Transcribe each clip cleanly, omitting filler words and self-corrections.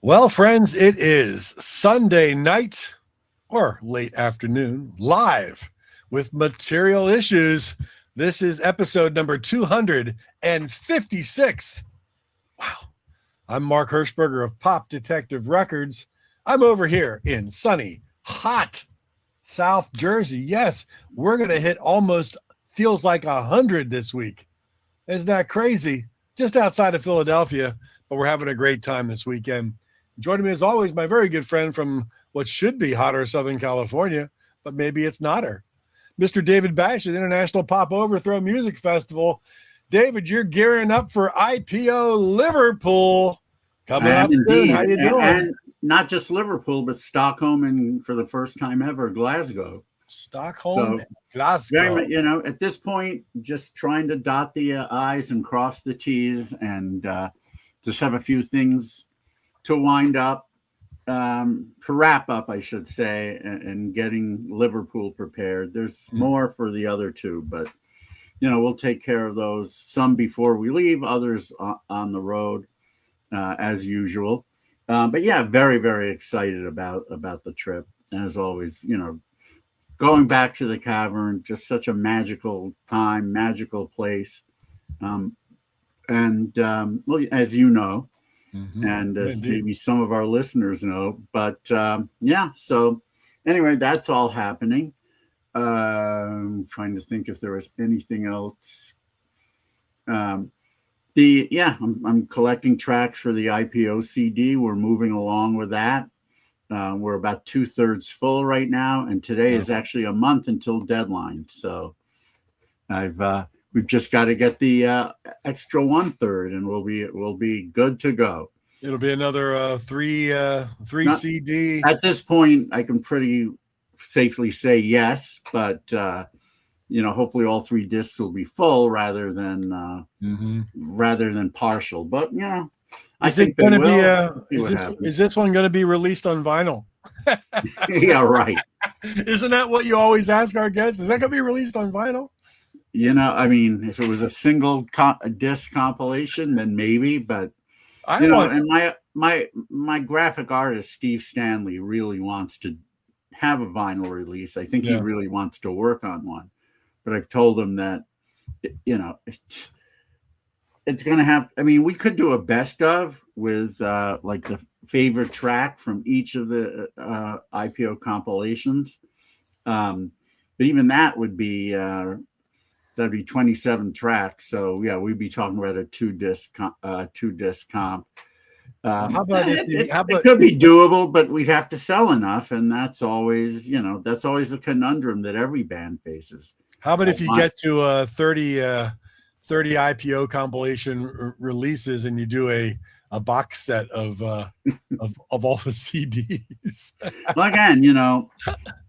Well, friends, it is Sunday night or late afternoon, live with Material Issues. This is episode number 256. Wow. I'm Mark Hershberger of Pop Detective Records. I'm over here in sunny, hot South Jersey. Yes, we're going to hit almost feels like 100 this week. Isn't that crazy? Just outside of Philadelphia, but we're having a great time this weekend. Joining me as always, my very good friend from what should be hotter Southern California, but maybe it's not her, Mr. David Bash at the International Pop Overthrow Music Festival. David, you're gearing up for IPO Liverpool coming up soon. How you doing? And not just Liverpool, but Stockholm and for the first time ever, Glasgow. Stockholm, so, Glasgow. At this point, just trying to dot the I's and cross the T's and just have a few things to wind up, to wrap up, I should say, and getting Liverpool prepared. There's more for the other two, but, we'll take care of those. Some before we leave, others on the road, as usual. But yeah, very, very excited about the trip. As always, going back to the cavern, just such a magical time, magical place. Well, as you know, and as maybe some of our listeners know, but so anyway, that's all happening. I'm trying to think if there was anything else. I'm collecting tracks for the IPO CD. We're moving along with that. We're about 2/3 full right now, and today is actually a month until deadline. So we've just got to get the extra 1/3, and we'll be good to go. It'll be another three CD. At this point, I can pretty safely say yes, but hopefully all 3 discs will be full rather than partial. But I think going to be is this one going to be released on vinyl? Yeah, right. Isn't that what you always ask our guests? Is that going to be released on vinyl? If it was a single disc compilation, then maybe. But and my graphic artist Steve Stanley really wants to have a vinyl release. I think he really wants to work on one. But I've told him that it's going to have. I mean, we could do a best of with like the favorite track from each of the IPO compilations. But even that would be that'd be 27 tracks. So yeah, we'd be talking about a 2-disc comp. How about it could be doable, but we'd have to sell enough, and that's always a conundrum that every band faces. How about if you get to 30 IPO compilation releases and you do a box set of all the CDs? Well, again,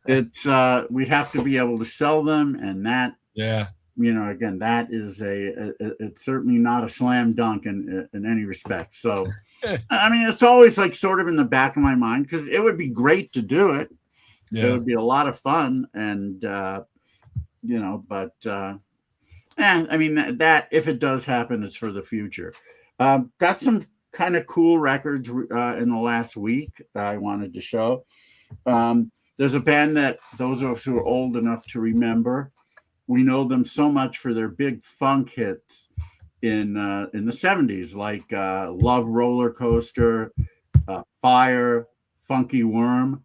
it's we'd have to be able to sell them, and that again, that is it's certainly not a slam dunk in any respect. So I mean, it's always like sort of in the back of my mind, because it would be great to do it. It would be a lot of fun, and I mean, that if it does happen, it's for the future. Got some kind of cool records in the last week that I wanted to show. There's a band that those of us who are old enough to remember, we know them so much for their big funk hits in the 70s, like Love Roller Coaster, Fire, Funky Worm.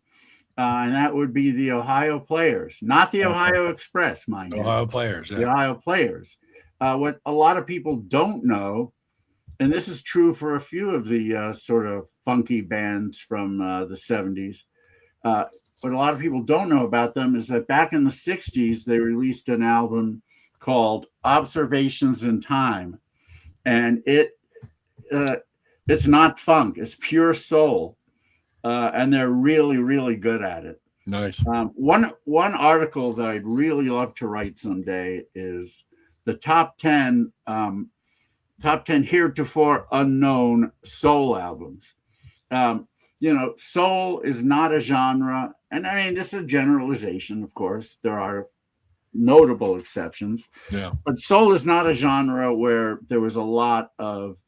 And that would be the Ohio Players, not the Ohio Express, mind you. Ohio Players, The Ohio Players. What a lot of people don't know, and this is true for a few of the sort of funky bands from the 70s, what a lot of people don't know about them is that back in the 60s, they released an album called Observations in Time. And it's not funk, it's pure soul. And they're really, really good at it. Nice. One article that I'd really love to write someday is the top 10 heretofore unknown soul albums. Soul is not a genre, and I mean, this is a generalization, of course. There are notable exceptions. Yeah. But soul is not a genre where there was a lot of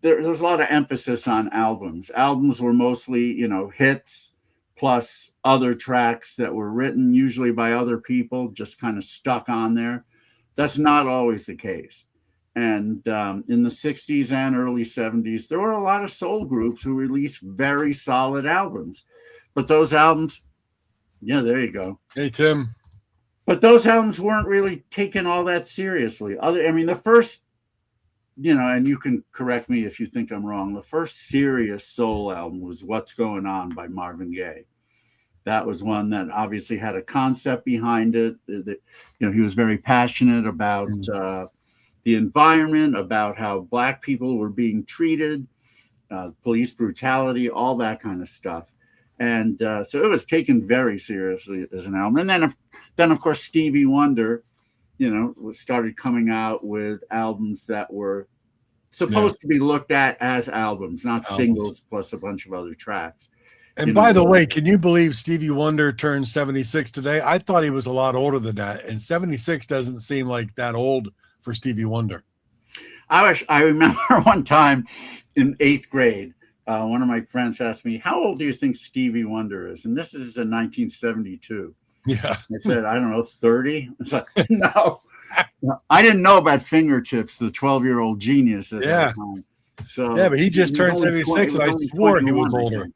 there's a lot of emphasis on albums. Albums were mostly, you know, hits plus other tracks that were written usually by other people, just kind of stuck on there. That's not always the case. And in the 60s and early 70s, there were a lot of soul groups who released very solid albums. But those albums, yeah, there you go. Hey, Tim. But those albums weren't really taken all that seriously. I mean, the first, you know, and you can correct me if you think I'm wrong, the first serious soul album was What's Going On by Marvin Gaye. That was one that obviously had a concept behind it. That, you know, he was very passionate about the environment, about how Black people were being treated, police brutality, all that kind of stuff. And so it was taken very seriously as an album. And then of course, Stevie Wonder, you know, started coming out with albums that were supposed to be looked at as albums, not singles plus a bunch of other tracks. And by the way, can you believe Stevie Wonder turned 76 today? I thought he was a lot older than that. And 76 doesn't seem like that old for Stevie Wonder. I remember one time in 8th grade, one of my friends asked me, how old do you think Stevie Wonder is? And this is in 1972. Yeah. I said, I don't know, 30. It's like, no. I didn't know about Fingertips, the 12-year-old genius at that time. So yeah, but he just turned 76, and I swore he was older.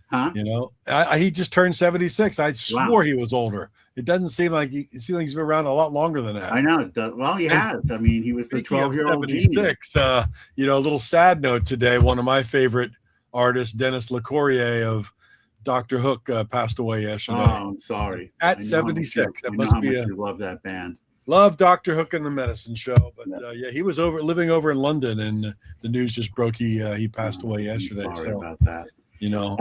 Huh? You know, he just turned 76. I swore he was older. It doesn't seem like he's been around a lot longer than that. I know. Well, he has. I mean, he was the 12-year-old genius. You know, a little sad note today. One of my favorite artists, Dennis LeCourrier of Dr. Hook, passed away yesterday. Oh, I'm sorry. At 76. That must be you love that band. Love Dr. Hook and the Medicine Show, but yeah, he was living over in London, and the news just broke he passed away yesterday. Sorry so about that. You know.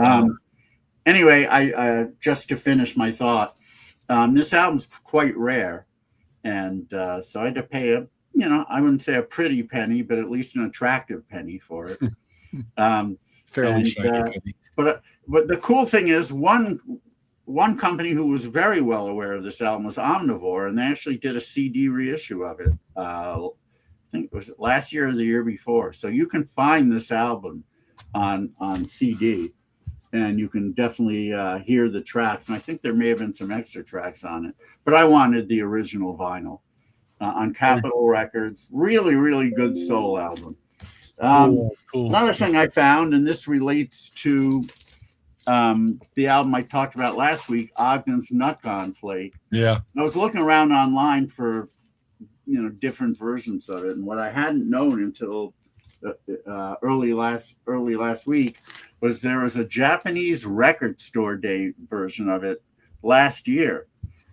Anyway, I just to finish my thought, this album's quite rare, and so I had to pay I wouldn't say a pretty penny, but at least an attractive penny for it. Fairly shiny penny. But the cool thing is, one company who was very well aware of this album was Omnivore, and they actually did a CD reissue of it. I think it was last year or the year before. So you can find this album on CD. And you can definitely hear the tracks. And I think there may have been some extra tracks on it. But I wanted the original vinyl on Capitol Records. Really, really good soul album. Cool. Another thing I found, and this relates to the album I talked about last week, Ogden's Nut Gone Flake. Yeah. I was looking around online for, different versions of it. And what I hadn't known until early last week was there was a Japanese record store day version of it last year.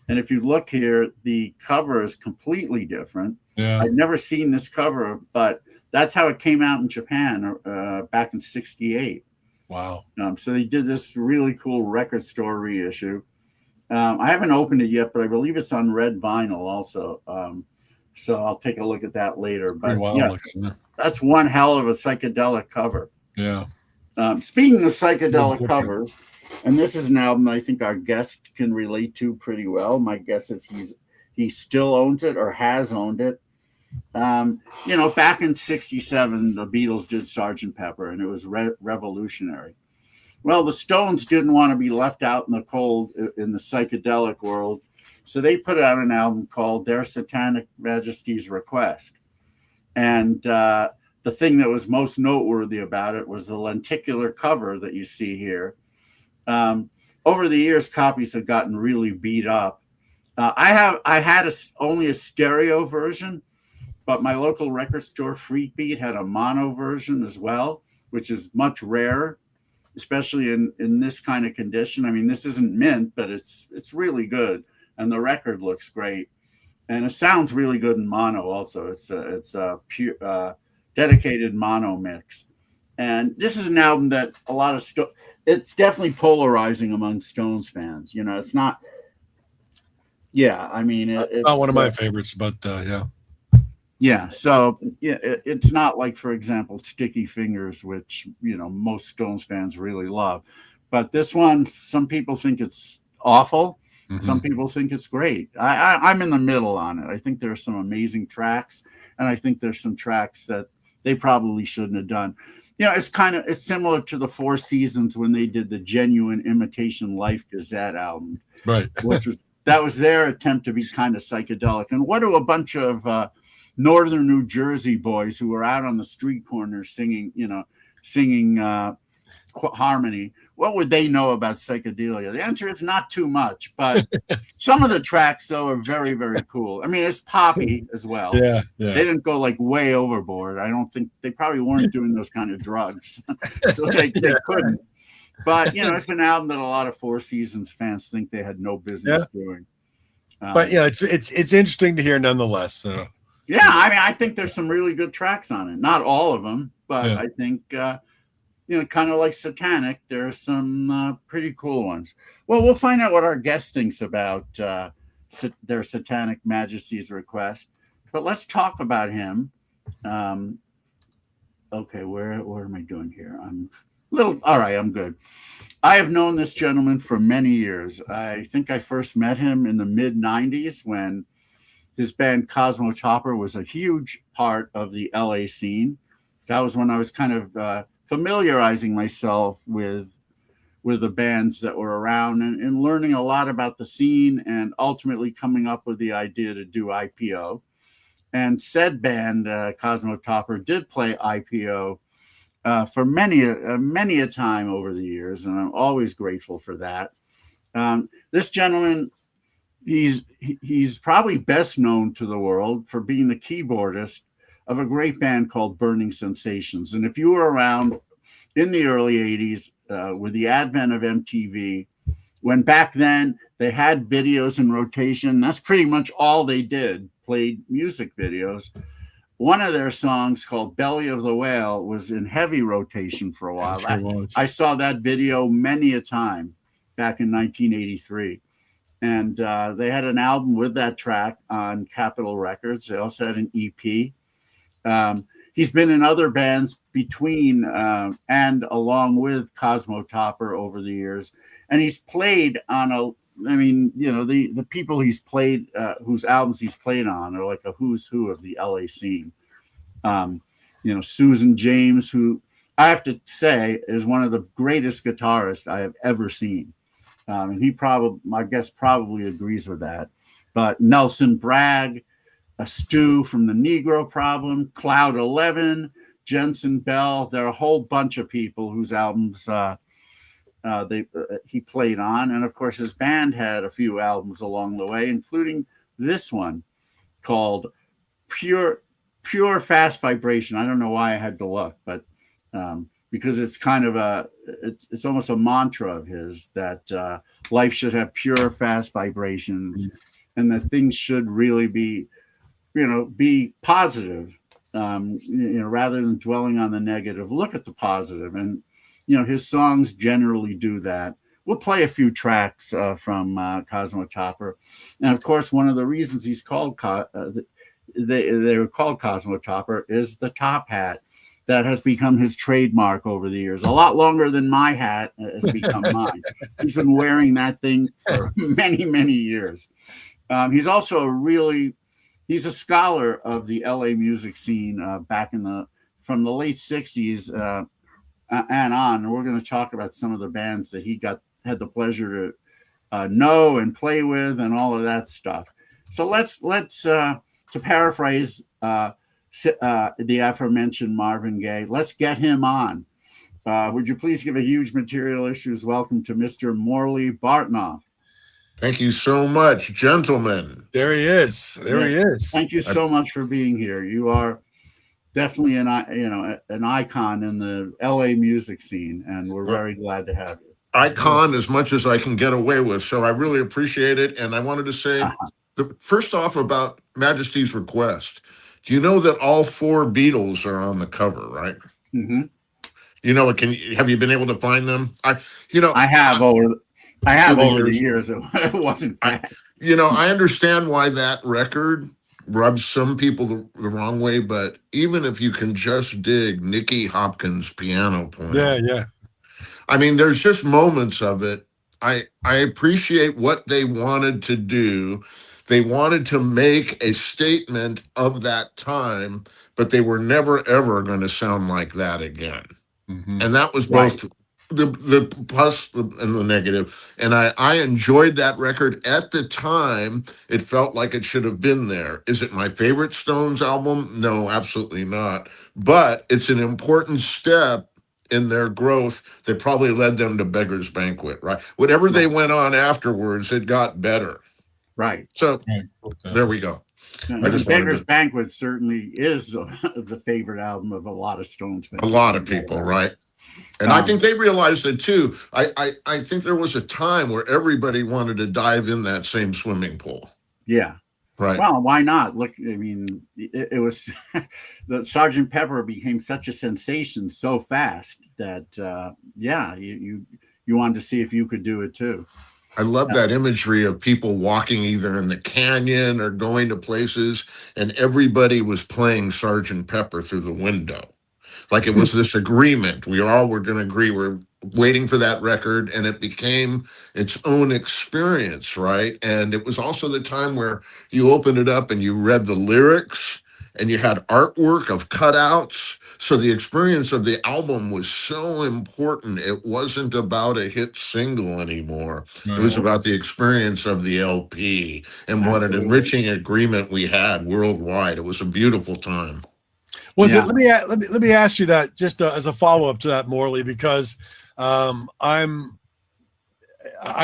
And if you look here, the cover is completely different. Yeah. I'd never seen this cover, but that's how it came out in Japan back in '68. Wow. So they did this really cool record store reissue. I haven't opened it yet, but I believe it's on red vinyl also. So I'll take a look at that later. But that's one hell of a psychedelic cover. Yeah. Speaking of psychedelic covers, and this is an album I think our guest can relate to pretty well. My guess is he still owns it or has owned it. Back in '67, the Beatles did Sgt. Pepper, and it was revolutionary. Well, the Stones didn't want to be left out in the cold in the psychedelic world, so they put out an album called Their Satanic Majesty's Request. And the thing that was most noteworthy about it was the lenticular cover that you see here. Over the years, copies have gotten really beat up. I had only a stereo version, but my local record store, Freak Beat, had a mono version as well, which is much rarer, especially in this kind of condition. I mean, this isn't mint, but it's really good, and the record looks great, and it sounds really good in mono. Also, it's a pure dedicated mono mix, and this is an album that a lot of it's definitely polarizing among Stones fans. It's not. Yeah, I mean, it's not one of my favorites, but yeah. Yeah, so it's not like, for example, Sticky Fingers, which most Stones fans really love. But this one, some people think it's awful. Mm-hmm. Some people think it's great. I'm in the middle on it. I think there are some amazing tracks, and I think there's some tracks that they probably shouldn't have done. You know, it's similar to the Four Seasons when they did the Genuine Imitation Life Gazette album, Right. that was their attempt to be kind of psychedelic. And what do a bunch of northern New Jersey boys who were out on the street corners singing harmony, what would they know about psychedelia? The answer is not too much, but some of the tracks though are very, very cool. I mean, it's poppy as well. Yeah. They didn't go like way overboard. I don't think they probably weren't doing those kind of drugs, so they couldn't. But you know, it's an album that a lot of Four Seasons fans think they had no business doing. But yeah, it's interesting to hear nonetheless. So. Yeah, I mean, I think there's some really good tracks on it. Not all of them, but I think you know, kind of like Satanic, there are some pretty cool ones. Well, we'll find out what our guest thinks about their Satanic Majesty's request. But let's talk about him. Okay, where am I doing here? All right, I'm good. I have known this gentleman for many years. I think I first met him in the mid-90s when his band Cosmo Topper was a huge part of the LA scene. That was when I was kind of familiarizing myself with the bands that were around and learning a lot about the scene, and ultimately coming up with the idea to do IPO. And said band, Cosmo Topper, did play IPO for many a time over the years, and I'm always grateful for that. This gentleman, he's probably best known to the world for being the keyboardist of a great band called Burning Sensations. And if you were around in the early 80s with the advent of MTV, when back then they had videos in rotation, that's pretty much all they did, played music videos. One of their songs called Belly of the Whale was in heavy rotation for a while. I saw that video many a time back in 1983. And they had an album with that track on Capitol Records. They also had an EP. He's been in other bands between and along with Cosmo Topper over the years. And he's played on the people he's played, whose albums he's played on are like a who's who of the LA scene. Susan James, who I have to say is one of the greatest guitarists I have ever seen. And my guest probably agrees with that. But Nelson Bragg, Stu from the Negro Problem, Cloud 11, Jensen Bell. There are a whole bunch of people whose albums he played on. And of course, his band had a few albums along the way, including this one called Pure Fast Vibration. I don't know why I had to look, but because it's kind of it's almost a mantra of his that life should have pure, fast vibrations, and that things should really be positive, rather than dwelling on the negative. Look at the positive, and his songs generally do that. We'll play a few tracks from Cosmo Topper, and of course, one of the reasons he's called they were called Cosmo Topper is the top hat that has become his trademark over the years. A lot longer than my hat has become mine. He's been wearing that thing for many, many years. He's also he's a scholar of the LA music scene back from the late 60s and on. And we're going to talk about some of the bands that he had the pleasure to know and play with and all of that stuff. So let's to paraphrase the aforementioned Marvin Gaye, let's get him on. Would you please give a huge Material Issues welcome to Mr. Morley Bartnoff? Thank you so much, gentlemen. There he is. There he is. Thank you so much for being here. You are definitely an icon in the LA music scene, and we're very glad to have you. Icon as much as I can get away with, so I really appreciate it. And I wanted to say, first off, about Majesty's request. Do you know that all 4 Beatles are on the cover, right? Mm-hmm. Have you been able to find them? I have over the years. It wasn't bad. I understand why that record rubs some people the wrong way, but even if you can just dig Nicky Hopkins' piano playing. Yeah. I mean, there's just moments of it. I appreciate what they wanted to do. They wanted to make a statement of that time, but they were never ever going to sound like that again. Mhm. And that was Right. both the plus and the negative. And I enjoyed that record at the time. It felt like it should have been there. Is it my favorite Stones album? No, absolutely not. But it's an important step in their growth that probably led them to Beggar's Banquet, right? Whatever they Right. went on afterwards, it got better. Right. So Right. there we go. I And just wanted Beggar's to, Banquet certainly is the favorite album of a lot of Stones fans. a lot of people, right? And I think they realized it too. I think there was a time where everybody wanted to dive in that same swimming pool. Yeah. Right. Well, why not? Look, I mean, it was the Sergeant Pepper became such a sensation so fast that yeah, you wanted to see if you could do it too. I love that imagery of people walking either in the canyon or going to places, and everybody was playing Sergeant Pepper through the window. Like it was this agreement. We all were going to agree. We're waiting for that record, and it became its own experience, right? And it was also the time where you opened it up and you read the lyrics and you had artwork of cutouts. So the experience of the album was so important. It wasn't about a hit single anymore. It was about the experience of the LP and what an Absolutely. enriching agreement we had worldwide. It was a beautiful time. Was Yeah. it? Let me ask you that just as a follow up to that, Morley, because I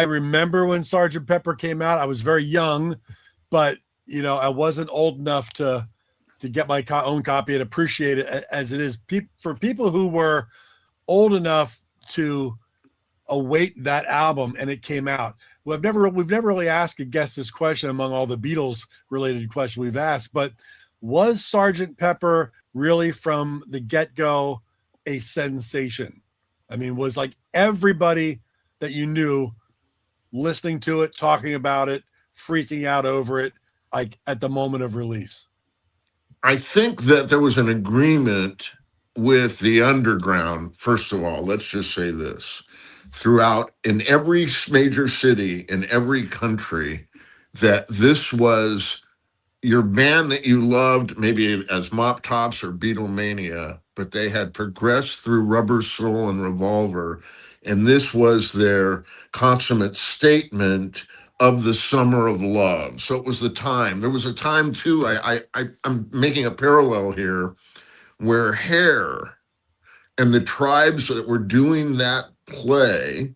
remember when Sergeant Pepper came out. I was very young, but I wasn't old enough to get my own copy and appreciate it as it is. For people who were old enough to await that album and it came out. We've never really asked a guest this question among all the Beatles related questions we've asked, but was Sergeant Pepper really from the get-go a sensation? I mean, was like everybody that you knew listening to it, talking about it, freaking out over it, like at the moment of release? I think that there was an agreement with the underground. First of all, let's just say this. Throughout in every major city, in every country, that this was your band that you loved, maybe as Mop Tops or Beatlemania, but they had progressed through Rubber Soul and Revolver, and this was their consummate statement of the summer of love. So it was the time. There was a time too. I'm making a parallel here, where Hair and the tribes that were doing that play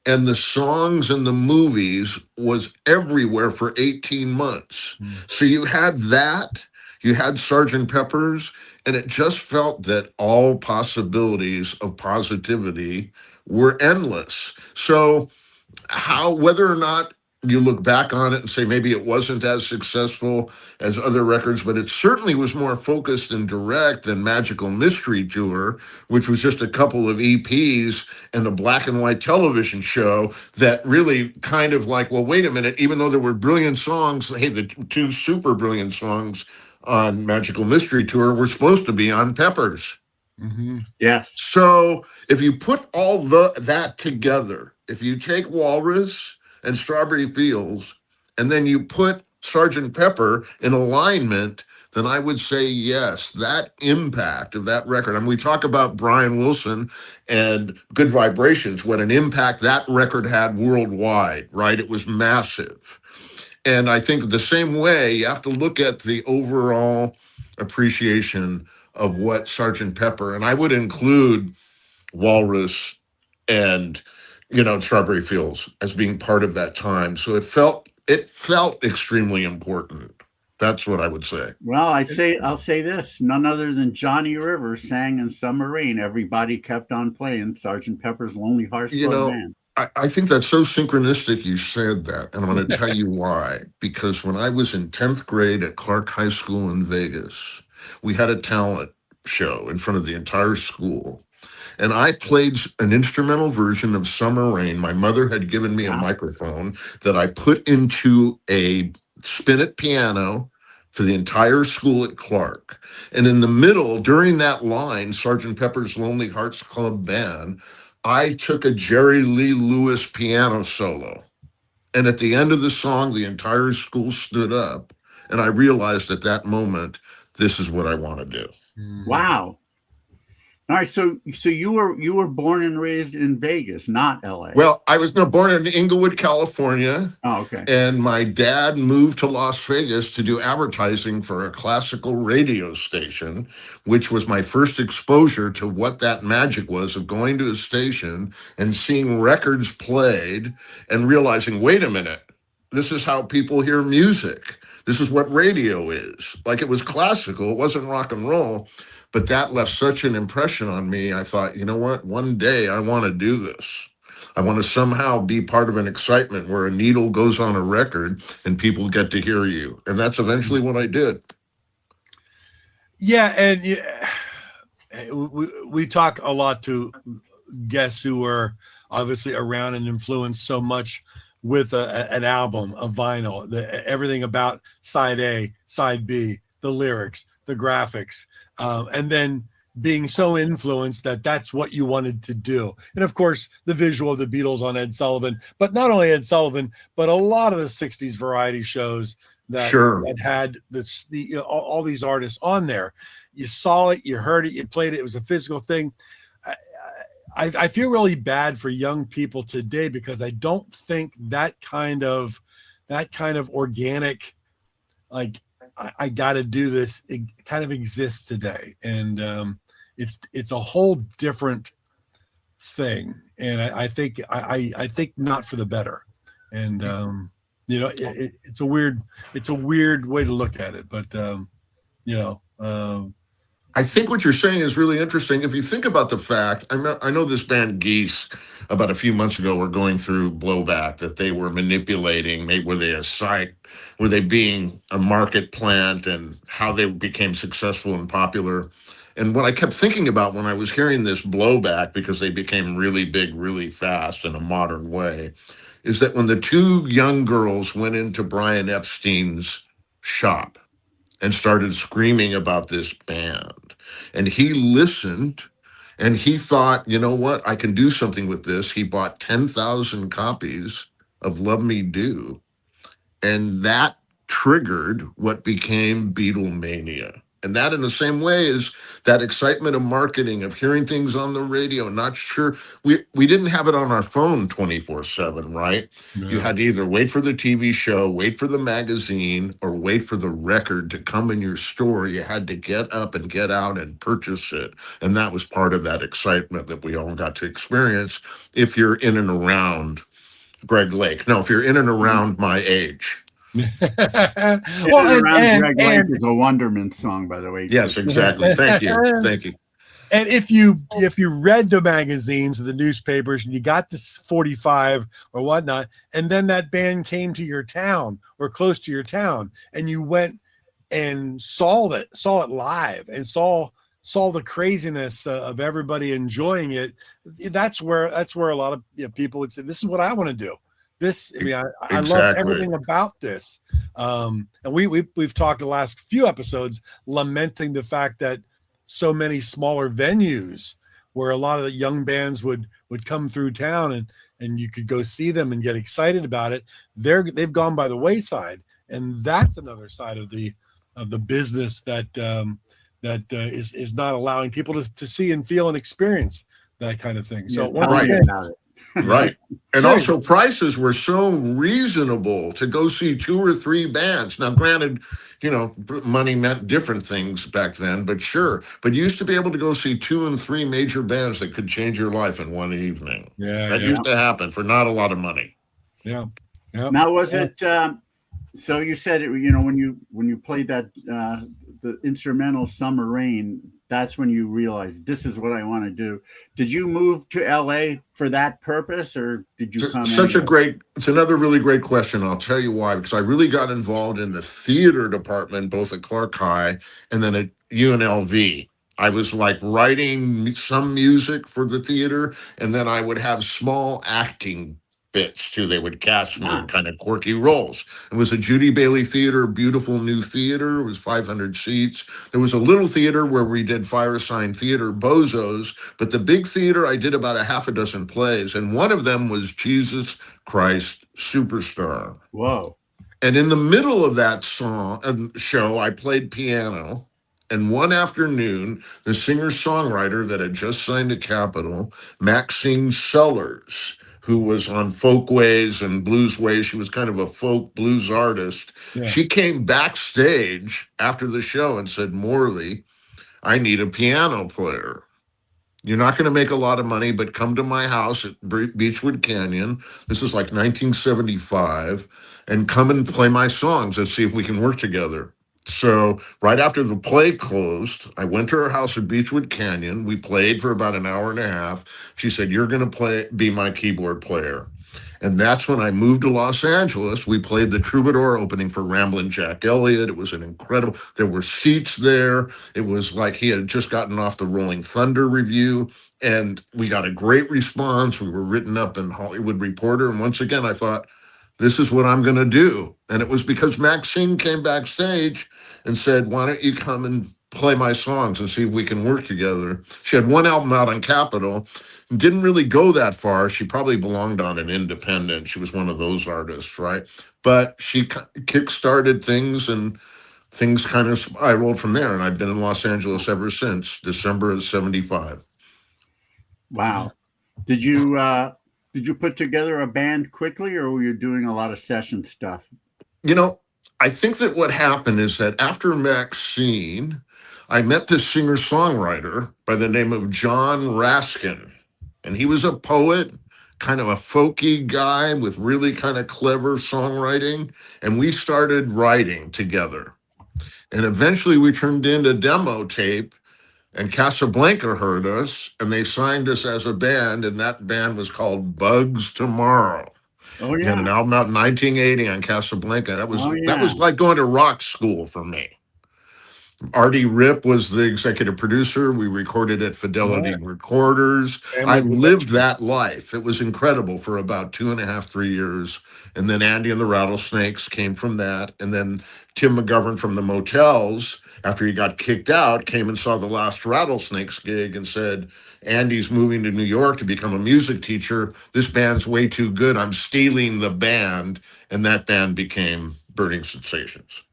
and the songs and the movies was everywhere for 18 months. So you had that, you had Sergeant Pepper's, and it just felt that all possibilities of positivity were endless. So whether or not you look back on it and say maybe it wasn't as successful as other records, but it certainly was more focused and direct than Magical Mystery Tour, which was just a couple of EPs and a black and white television show that really kind of like, well, wait a minute, even though there were brilliant songs, hey, the two super brilliant songs on Magical Mystery Tour were supposed to be on Pepper's. Mm-hmm. Yes. So if you put all that together, if you take Walrus and Strawberry Fields, and then you put Sergeant Pepper in alignment, then I would say yes, that impact of that record. I mean, we talk about Brian Wilson and Good Vibrations, what an impact that record had worldwide, right? It was massive. And I think the same way, you have to look at the overall appreciation of what Sergeant Pepper, and I would include Walrus and Strawberry Fields as being part of that time. So it felt extremely important. That's what I would say. Well, I'll say this: none other than Johnny Rivers sang in Submarine. Everybody kept on playing Sergeant Pepper's Lonely Hearts Club Band. I think that's so synchronistic you said that, and I'm going to tell you why. Because when I was in 10th grade at Clark High School in Vegas, we had a talent show in front of the entire school. And I played an instrumental version of Summer Rain. My mother had given me a microphone that I put into a spinet piano for the entire school at Clark. And in the middle, during that line, Sergeant Pepper's Lonely Hearts Club Band, I took a Jerry Lee Lewis piano solo. And at the end of the song, the entire school stood up. And I realized at that moment, this is what I want to do. Wow. All right, so you were born and raised in Vegas, not L.A. Well, I was born in Inglewood, California. Oh, okay. And my dad moved to Las Vegas to do advertising for a classical radio station, which was my first exposure to what that magic was of going to a station and seeing records played and realizing, wait a minute, this is how people hear music. This is what radio is. Like, it was classical, it wasn't rock and roll. But that left such an impression on me. I thought, you know what? One day I want to do this. I want to somehow be part of an excitement where a needle goes on a record and people get to hear you. And that's eventually what I did. Yeah. And we talk a lot to guests who were obviously around and influenced so much with an album, a vinyl, everything about side A, side B, the lyrics, the graphics, and then being so influenced that that's what you wanted to do. And of course, the visual of the Beatles on Ed Sullivan, but not only Ed Sullivan, but a lot of the 60s variety shows that, that had all these artists on there. You saw it, you heard it, you played it. It was a physical thing. I feel really bad for young people today because I don't think that kind of organic, like, I got to do this, it kind of exists today. And it's a whole different thing. And I think not for the better. And it's a weird way to look at it, but I think what you're saying is really interesting. If you think about the fact, I know this band Geese about a few months ago were going through blowback that they were manipulating. Were they a site? Were they being a market plant, and how they became successful and popular? And what I kept thinking about when I was hearing this blowback, because they became really big, really fast in a modern way, is that when the two young girls went into Brian Epstein's shop and started screaming about this band, and he listened and he thought, you know what, I can do something with this. He bought 10,000 copies of Love Me Do, and that triggered what became Beatlemania. And that, in the same way, is that excitement of marketing, of hearing things on the radio. Not sure, we didn't have it on our phone 24/7, right? No. You had to either wait for the TV show, wait for the magazine, or wait for the record to come in your store. You had to get up and get out and purchase it. And that was part of that excitement that we all got to experience if you're in and around Greg Lake. No, if you're in and around my age. Well, Greg Lake is a Wonderment song, by the way. Yes, exactly. Thank you. And if you read the magazines or the newspapers and you got this 45 or whatnot, and then that band came to your town or close to your town, and you went and saw it live and saw the craziness of everybody enjoying it, that's where a lot of people would say, "This is what I want to do." I love everything about this. And we've talked the last few episodes lamenting the fact that so many smaller venues where a lot of the young bands would come through town and you could go see them and get excited about it. They've gone by the wayside. And that's another side of the business that is not allowing people to see and feel and experience that kind of thing. So Right. And also, prices were so reasonable to go see 2 or 3 bands. Now, granted, money meant different things back then, but sure. But you used to be able to go see 2 and 3 major bands that could change your life in one evening. That used to happen for not a lot of money. Yeah. Now, was it, so you said, when you played that, the instrumental Summer Rain, that's when you realized this is what I want to do. Did you move to LA for that purpose, or did you come? It's another really great question. I'll tell you why, because I really got involved in the theater department, both at Clark High and then at UNLV. I was like writing some music for the theater, and then I would have small acting bits too. They would cast me in kind of quirky roles. It was a Judy Bailey theater, beautiful new theater. It was 500 seats. There was a little theater where we did Firesign Theater Bozos, but the big theater, I did about a half a dozen plays, and one of them was Jesus Christ Superstar. Whoa. And in the middle of that show, I played piano, And one afternoon, the singer-songwriter that had just signed to Capitol, Maxine Sellers, who was on Folkways and Bluesways, she was kind of a folk blues artist. Yeah. She came backstage after the show and said, Morley, I need a piano player. You're not going to make a lot of money, but come to my house at Beechwood Canyon. This is like 1975, and come and play my songs and see if we can work together. So right after the play closed, I went to her house at Beechwood Canyon. We played for about an hour and a half. She said, "You're going to be my keyboard player." And that's when I moved to Los Angeles. We played the Troubadour opening for Ramblin' Jack Elliott. It was an incredible, there were seats there. It was like he had just gotten off the Rolling Thunder review, and we got a great response. We were written up in Hollywood Reporter. And once again, I thought, this is what I'm going to do. And it was because Maxine came backstage and said, why don't you come and play my songs and see if we can work together. She had one album out on Capitol. Didn't really go that far. She probably belonged on an independent. She was one of those artists, right? But she kick-started things, and things kind of spiraled from there. And I've been in Los Angeles ever since, December of 75. Wow. Did you put together a band quickly, or were you doing a lot of session stuff? You know, I think that what happened is that after Maxine, I met this singer-songwriter by the name of John Raskin. And he was a poet, kind of a folky guy with really kind of clever songwriting. And we started writing together. And eventually we turned into demo tape, and Casablanca heard us, and they signed us as a band. And that band was called Bugs Tomorrow. Oh, We had an yeah. album out in 1980 on Casablanca. That was Oh, that was yeah. like going to rock school for me. Artie Ripp was the executive producer. We recorded at Fidelity Recorders. I lived that life. It was incredible for about 2.5, 3 years. And then Andy and the Rattlesnakes came from that. And then Tim McGovern from the Motels, after he got kicked out, came and saw the last Rattlesnakes gig and said, Andy's moving to New York to become a music teacher. This band's way too good. I'm stealing the band. And that band became Burning Sensations.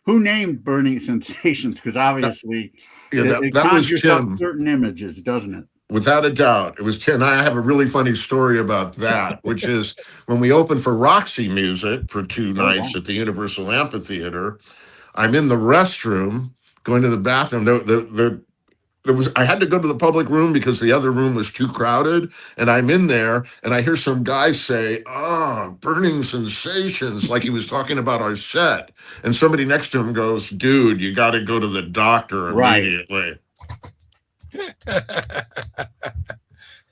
Who named Burning Sensations? Because obviously it that was conjures Tim. up certain images, doesn't it? Without a doubt. It was Tim. I have a really funny story about that, which is when we opened for Roxy Music for 2 nights at the Universal Amphitheater, I'm in the restroom going to the bathroom. I had to go to the public room because the other room was too crowded. And I'm in there and I hear some guy say, Burning Sensations, like he was talking about our set. And somebody next to him goes, dude, you got to go to the doctor immediately.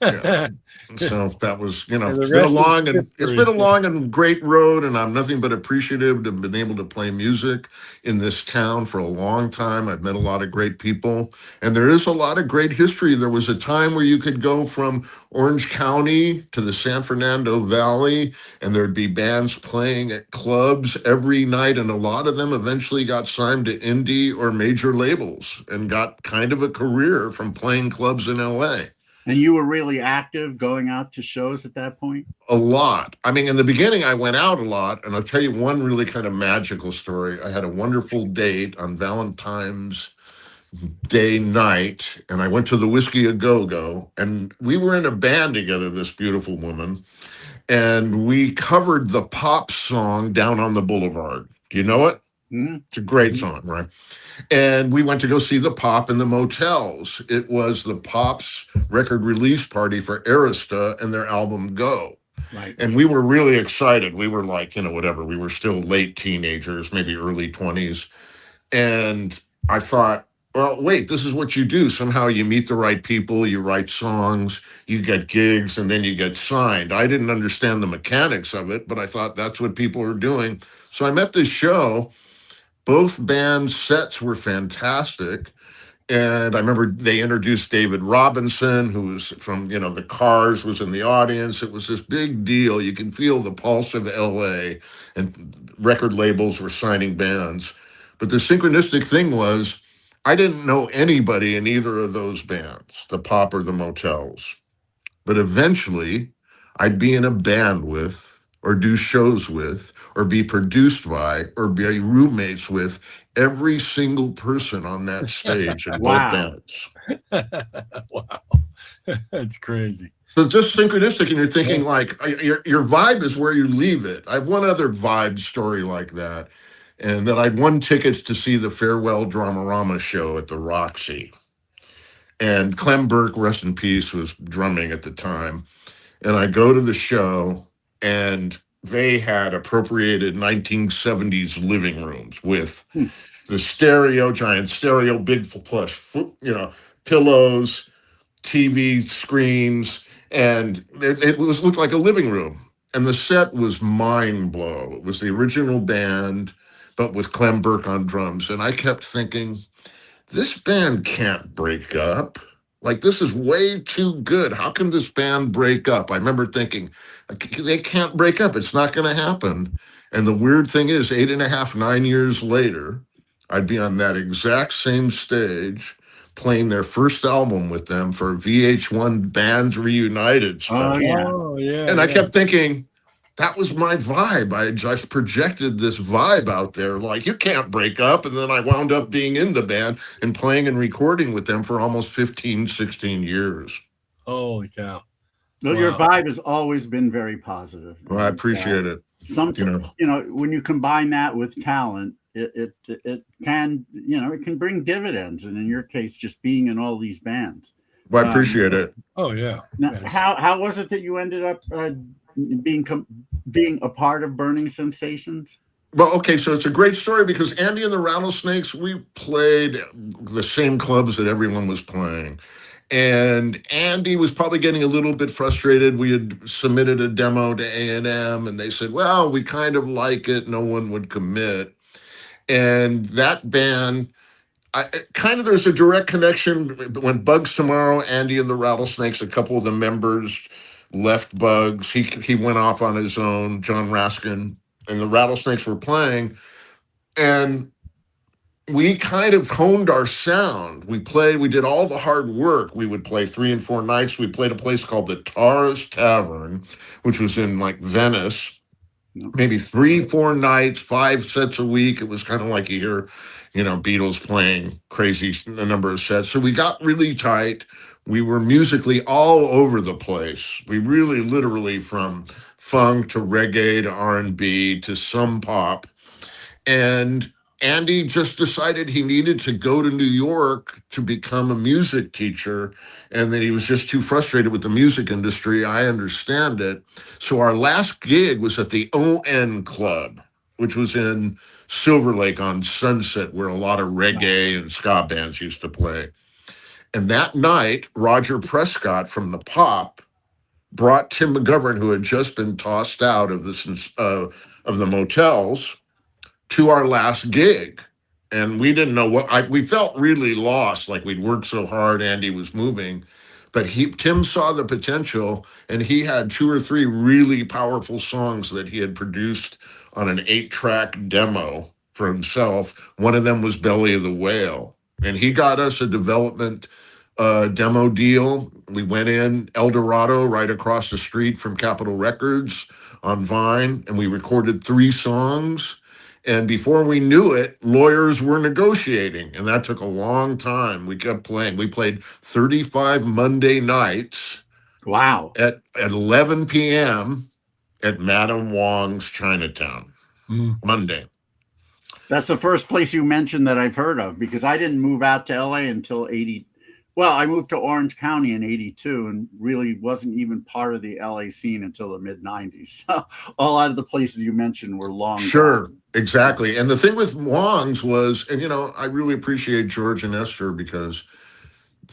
Yeah. So that was, it's been a long and great road, and I'm nothing but appreciative to have been able to play music in this town for a long time. I've met a lot of great people, and there is a lot of great history. There was a time where you could go from Orange County to the San Fernando Valley, and there'd be bands playing at clubs every night, and a lot of them eventually got signed to indie or major labels and got kind of a career from playing clubs in LA. And you were really active going out to shows at that point? A lot. I mean, in the beginning, I went out a lot. And I'll tell you one really kind of magical story. I had a wonderful date on Valentine's Day night, and I went to the Whiskey A Go-Go. And we were in a band together, this beautiful woman. And we covered the Pop song Down on the Boulevard. Do you know it? Mm-hmm. It's a great song, right? And we went to go see the Pop in the Motels. It was the Pop's record release party for Arista and their album Go. Right. And we were really excited. We were like, whatever. We were still late teenagers, maybe early 20s. And I thought, well, wait, this is what you do. Somehow you meet the right people, you write songs, you get gigs, and then you get signed. I didn't understand the mechanics of it, but I thought that's what people are doing. So I met this show. Both bands' sets were fantastic. And I remember they introduced David Robinson, who was from, the Cars, was in the audience. It was this big deal. You can feel the pulse of LA, and record labels were signing bands. But the synchronistic thing was, I didn't know anybody in either of those bands, the Pop or the Motels. But eventually, I'd be in a band with or do shows with or be produced by or be roommates with every single person on that stage in both Wow. bands. Wow. That's crazy. So it's just synchronistic, and you're thinking Yeah. like your vibe is where you leave it. I have one other vibe story like that, and that I'd won tickets to see the Farewell Dramarama show at the Roxy. And Clem Burke, rest in peace, was drumming at the time. And I go to the show, and they had appropriated 1970s living rooms with Hmm. the giant stereo, big plush, pillows, TV screens, and it looked like a living room. And the set was mind blow. It was the original band, but with Clem Burke on drums. And I kept thinking, this band can't break up. Like, this is way too good. How can this band break up? I remember thinking, they can't break up. It's not going to happen. And the weird thing is, 8.5, 9 years later, I'd be on that exact same stage playing their first album with them for VH1 Bands Reunited Oh, special. yeah. Oh, yeah. And I yeah. kept thinking, that was my vibe. I just projected this vibe out there, like, you can't break up. And then I wound up being in the band and playing and recording with them for almost 15, 16 years. Holy cow. Well, your Wow. vibe has always been very positive. Well, I And, appreciate it. sometimes, when you combine that with talent, it can, it can bring dividends. And in your case, just being in all these bands. Well, I appreciate it. Oh, yeah. Now, Yeah. how was it that you ended up being a part of Burning Sensations? Well, okay, so it's a great story because Andy and the Rattlesnakes, we played the same clubs that everyone was playing. And Andy was probably getting a little bit frustrated. We had submitted a demo to A&M, and they said, well, we kind of like it. No one would commit. And that band, there's a direct connection. When Bugs Tomorrow, Andy and the Rattlesnakes, a couple of the members left Bugs. He went off on his own, John Raskin, and the Rattlesnakes were playing. And we kind of honed our sound. We did all the hard work. We would play 3 and 4 nights. We played a place called the Tars Tavern, which was in like Venice. Maybe 3, 4 nights, 5 sets a week. It was kind of like you hear, Beatles playing crazy a number of sets. So we got really tight. We were musically all over the place. We really literally from funk to reggae to R&B to some pop. And Andy just decided he needed to go to New York to become a music teacher, and that he was just too frustrated with the music industry. I understand it. So our last gig was at the ON Club, which was in Silver Lake on Sunset, where a lot of reggae and ska bands used to play. And that night, Roger Prescott from the Pop brought Tim McGovern, who had just been tossed out of the motels, to our last gig. And we didn't know we felt really lost, like we'd worked so hard, Andy was moving. But Tim saw the potential, and he had 2 or 3 really powerful songs that he had produced on an 8-track demo for himself. One of them was Belly of the Whale. And he got us a development demo deal. We went in El Dorado, right across the street from Capitol Records on Vine, and we recorded 3 songs. And before we knew it, lawyers were negotiating, and that took a long time. We kept playing. We played 35 Monday nights. Wow. At 11 p.m. at Madame Wong's Chinatown, Monday. That's the first place you mentioned that I've heard of, because I didn't move out to LA until 80. Well, I moved to Orange County in 82 and really wasn't even part of the LA scene until the mid 90s. So a lot of the places you mentioned were long Sure, gone. exactly. And the thing with Wong's was, and I really appreciate George and Esther, because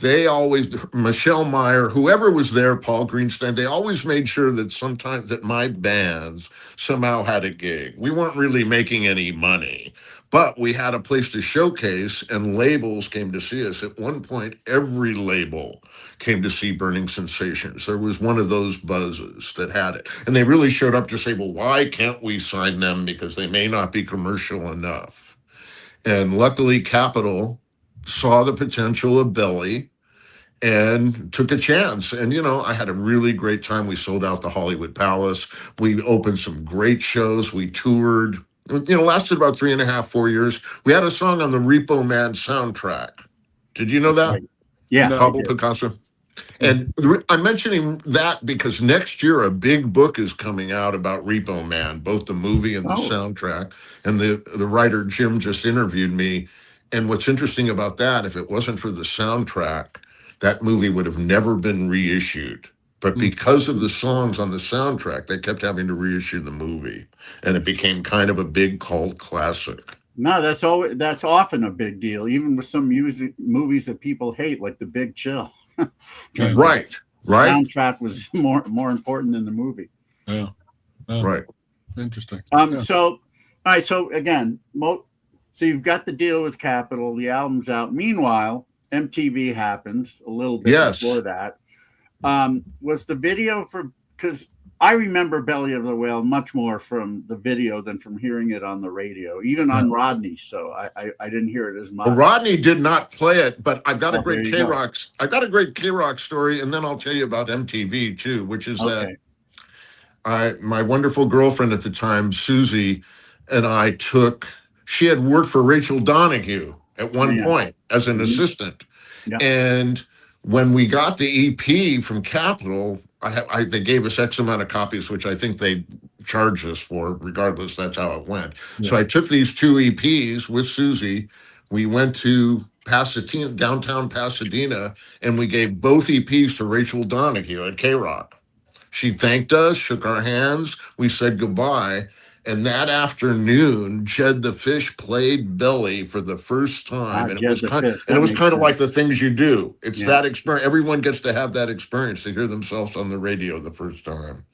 they always, Michelle Meyer, whoever was there, Paul Greenstein, they always made sure that sometimes that my bands somehow had a gig. We weren't really making any money, but we had a place to showcase, and labels came to see us. At one point, every label came to see Burning Sensations. There was one of those buzzes that had it. And they really showed up to say, well, why can't we sign them? Because they may not be commercial enough. And luckily, Capitol saw the potential of Belly and took a chance. And, you know, I had a really great time. We sold out the Hollywood Palace. We opened some great shows. We toured, you know, lasted about 3.5, 4 years. We had a song on the Repo Man soundtrack. Did you know that? Right. Yeah. No. Pablo Picasso. And I'm mentioning that because next year a big book is coming out about Repo Man, both the movie and the soundtrack. And the writer Jim just interviewed me. And what's interesting about that, if it wasn't for the soundtrack, that movie would have never been reissued. But because of the songs on the soundtrack, they kept having to reissue the movie, and it became kind of a big cult classic. No, that's often a big deal, even with some movies that people hate, like The Big Chill. Right. The soundtrack was more important than the movie. Yeah. Right. Interesting. So, all right. So again, so you've got the deal with Capitol. The album's out. Meanwhile, MTV happens a little bit before that. Was the video because I remember Belly of the Whale much more from the video than from hearing it on the radio, even on Rodney. So I didn't hear it as much. Well, Rodney did not play it, but I've got a great K-Rock. I got a great K-Rock story, and then I'll tell you about MTV too, which is that my wonderful girlfriend at the time, Susie, and I she had worked for Rachel Donahue at one point as an assistant. Yeah. And when we got the EP from Capitol, they gave us X amount of copies, which I think they charged us for. Regardless, that's how it went. Yeah. So I took these 2 EPs with Susie. We went to Pasadena, downtown Pasadena, and we gave both EPs to Rachel Donahue at K-Rock. She thanked us, shook our hands. We said goodbye. And that afternoon, Jed the Fish played Belly for the first time. And it was kind of like the things you do. It's that experience. Everyone gets to have that experience to hear themselves on the radio the first time.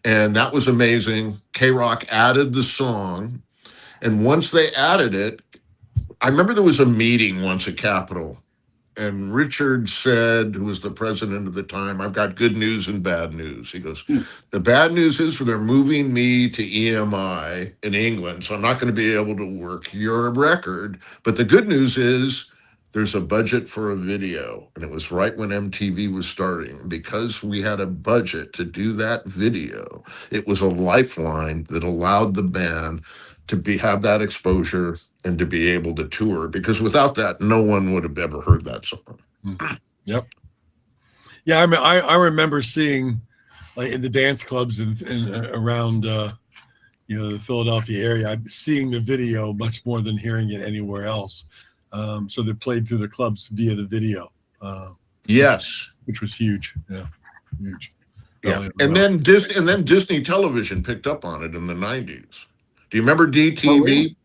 And that was amazing. K-Rock added the song. And once they added it, I remember there was a meeting once at Capitol. And Richard said, who was the president at the time, I've got good news and bad news. He goes, the bad news is they're moving me to EMI in England, so I'm not going to be able to work your record. But the good news is there's a budget for a video. And it was right when MTV was starting. Because we had a budget to do that video, it was a lifeline that allowed the band to have that exposure and to be able to tour, because without that, no one would have ever heard that song. Yep. Yeah, I remember seeing, like, in the dance clubs and around the Philadelphia area, seeing the video much more than hearing it anywhere else. So they played through the clubs via the video. Yes, which was huge. Yeah, huge. Yeah, and then Disney Television picked up on it in the 90s. Do you remember DTV? Oh, really?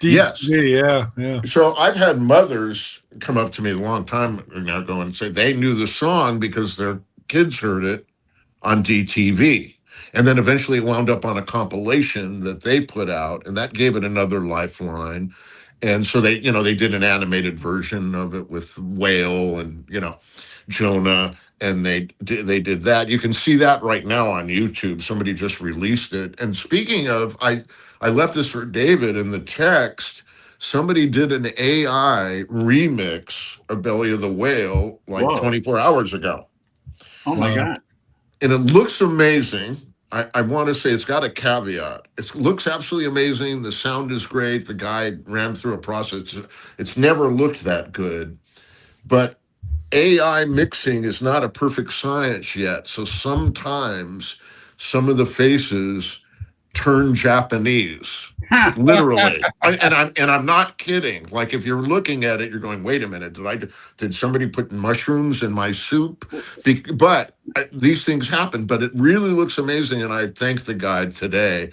Yes. Yeah. So I've had mothers come up to me a long time ago and say they knew the song because their kids heard it on DTV. And then eventually it wound up on a compilation that they put out, and that gave it another lifeline. And so they did an animated version of it with Whale and, Jonah, and they did that. You can see that right now on YouTube. Somebody just released it. And speaking of, I left this for David in the text. Somebody did an AI remix of Belly of the Whale 24 hours ago. Oh my God. And it looks amazing. I want to say it's got a caveat. It looks absolutely amazing. The sound is great. The guy ran through a process. It's never looked that good. But AI mixing is not a perfect science yet. So sometimes some of the faces turn Japanese, literally. And I'm not kidding. Like, if you're looking at it, you're going, wait a minute, did somebody put mushrooms in my soup? But these things happen, but it really looks amazing. And I thank the guy today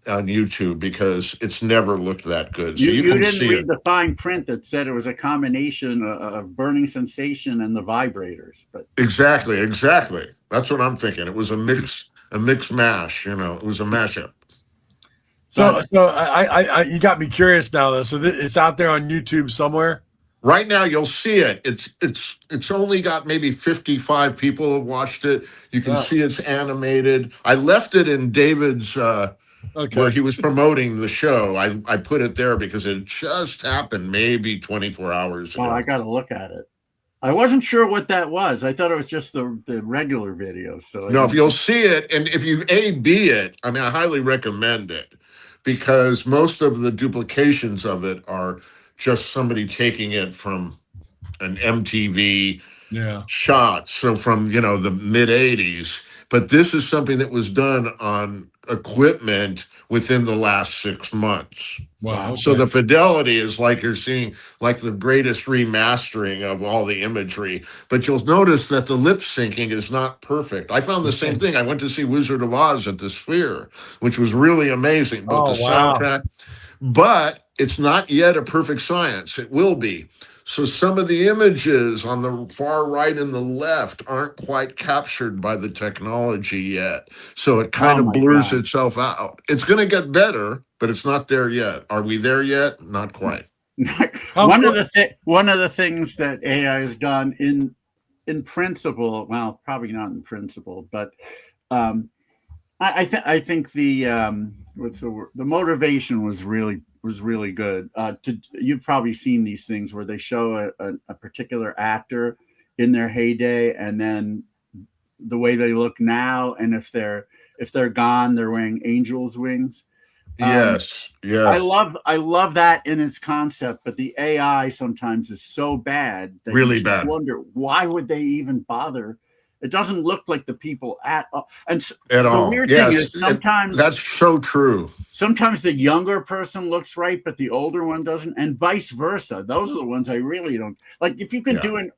on YouTube because it's never looked that good. So you didn't read the fine print that said it was a combination of Burning Sensation and the Vibrators. But exactly. That's what I'm thinking. It was a mix mash, it was a mashup. So I you got me curious now though. So it's out there on YouTube somewhere. Right now, you'll see it. It's only got maybe 55 people have watched it. You can see it's animated. I left it in David's where he was promoting the show. I put it there because it just happened maybe 24 hours ago. Oh, I got to look at it. I wasn't sure what that was. I thought it was just the regular video. So No, if you'll see it, and if you A/B it, I mean, I highly recommend it because most of the duplications of it are just somebody taking it from an MTV Yeah. shot, so from the mid '80s. But this is something that was done on equipment within the last 6 months. Wow. So Okay. the fidelity is like you're seeing like the greatest remastering of all the imagery. But you'll notice that the lip syncing is not perfect. I found the same thing. I went to see Wizard of Oz at the Sphere, which was really amazing, both Oh, the wow. soundtrack, but it's not yet a perfect science. It will be. So some of the images on the far right and the left aren't quite captured by the technology yet. So it kind oh of my blurs God. itself out. It's going to get better, but it's not there yet. Are we there yet? Not quite. one of the things that AI has done in principle, well, probably not in principle, but I think the what's the word? The motivation was really good. You've probably seen these things where they show a particular actor in their heyday, and then the way they look now, and if they're gone, they're wearing angels' wings. Yes, I yes. love that in its concept, but the AI sometimes is so bad that you Really just bad wonder why would they even bother. It doesn't look like the people at all. And at the all. weird thing Yes, is sometimes that's so true. the younger person looks right, but the older one doesn't, and vice versa. Those are the ones I really don't like. If you can Yeah. do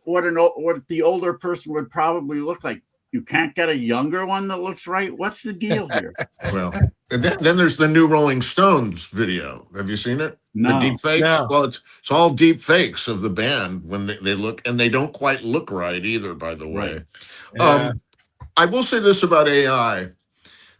what the older person would probably look like, you can't get a younger one that looks right. What's the deal here? Well, and then there's the new Rolling Stones video. Have you seen it? The No. deep fakes? Yeah. Well, it's all deep fakes of the band when they look, and they don't quite look right either, by the way. Right. Yeah. I will say this about AI.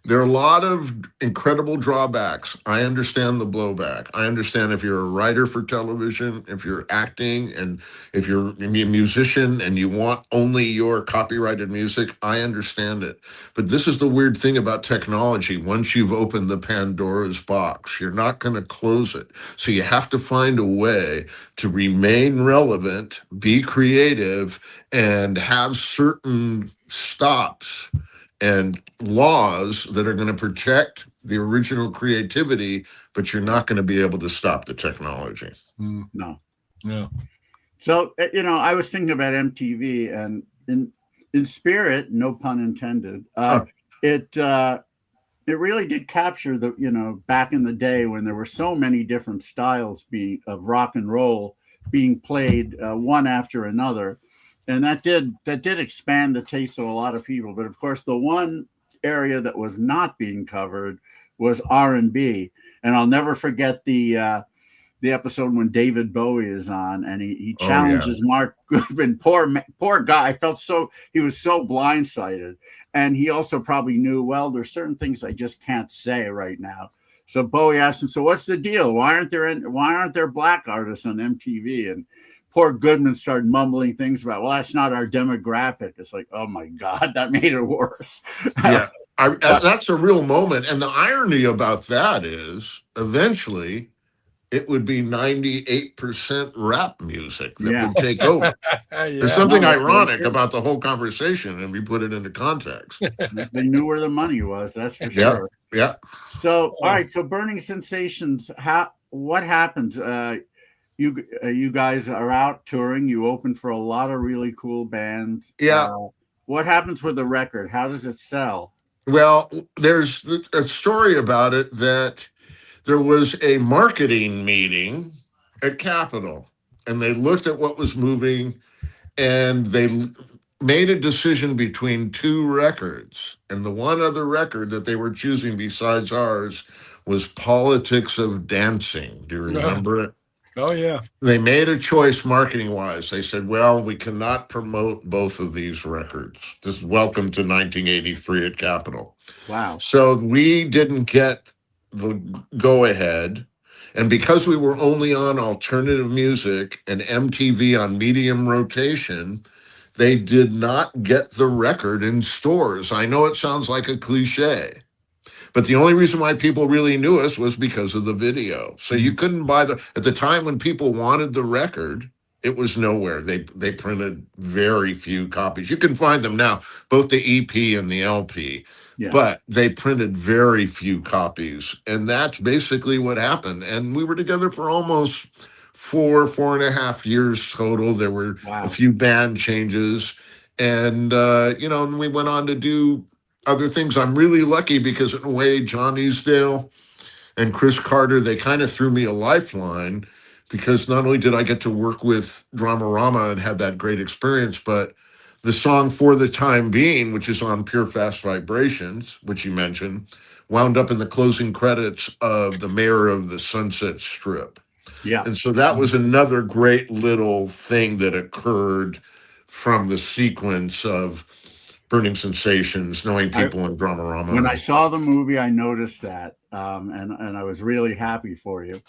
There are a lot of incredible drawbacks. I understand the blowback. I understand if you're a writer for television, if you're acting, and if you're a musician and you want only your copyrighted music, I understand it. But this is the weird thing about technology. Once you've opened the Pandora's box, you're not going to close it. So you have to find a way to remain relevant, be creative, and have certain stops and laws that are going to protect the original creativity, but you're not going to be able to stop the technology. No. Yeah. So I was thinking about MTV, and in spirit, no pun intended. It really did capture the back in the day when there were so many different styles of rock and roll being played one after another, and that did expand the taste of a lot of people. But of course, the one area that was not being covered was R&B, and I'll never forget the episode when David Bowie is on, and he challenges Mark Goodman. Poor guy. I felt he was so blindsided, and he also probably knew, well, there's certain things I just can't say right now. So Bowie asked him, so what's the deal? Why aren't there black artists on MTV? And poor Goodman started mumbling things about, well, that's not our demographic. It's like, oh my God, that made it worse. Yeah, that's a real moment. And the irony about that is eventually it would be 98% rap music that would take over. There's something ironic about the whole conversation, and we put it into context. They knew where the money was, that's for sure. Yeah. So, all right. So, Burning Sensations. What happens? You guys are out touring. You open for a lot of really cool bands. Yeah. What happens with the record? How does it sell? Well, there's a story about it that there was a marketing meeting at Capitol, and they looked at what was moving, and they made a decision between two records. And the one other record that they were choosing besides ours was Politics of Dancing. Do you remember it? Oh, yeah. They made a choice marketing wise. They said, well, we cannot promote both of these records. This is Welcome to 1983 at Capitol. Wow. So we didn't get the go ahead. And because we were only on alternative music and MTV on medium rotation, they did not get the record in stores. I know it sounds like a cliche, but the only reason why people really knew us was because of the video. So you couldn't buy at the time when people wanted the record, It was nowhere. They printed very few copies. You can find them now, both the EP and the LP, Yeah. but they printed very few copies. And that's basically what happened. And we were together for almost 4.5 years total. There were Wow. a few band changes. And, and we went on to do other things. I'm really lucky because, in a way, John Easdale and Chris Carter, they kind of threw me a lifeline, because not only did I get to work with Dramarama and had that great experience, but the song For the Time Being, which is on Pure Fast Vibrations, which you mentioned, wound up in the closing credits of The Mayor of the Sunset Strip. Yeah. And so that was another great little thing that occurred from the sequence of Burning Sensations, knowing people in Dramarama. When I saw the movie, I noticed that, and I was really happy for you.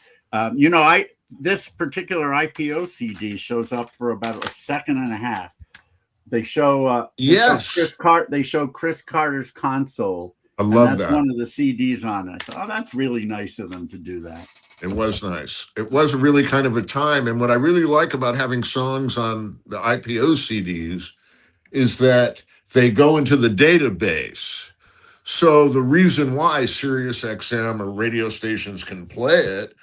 This particular IPO CD shows up for about a second and a half. They show they show Chris Carter's console. I love that's that. One of the CDs on it. Oh, that's really nice of them to do that. It was nice. It was really kind of a time. And what I really like about having songs on the IPO CDs is that they go into the database. So the reason why Sirius XM or radio stations can play it,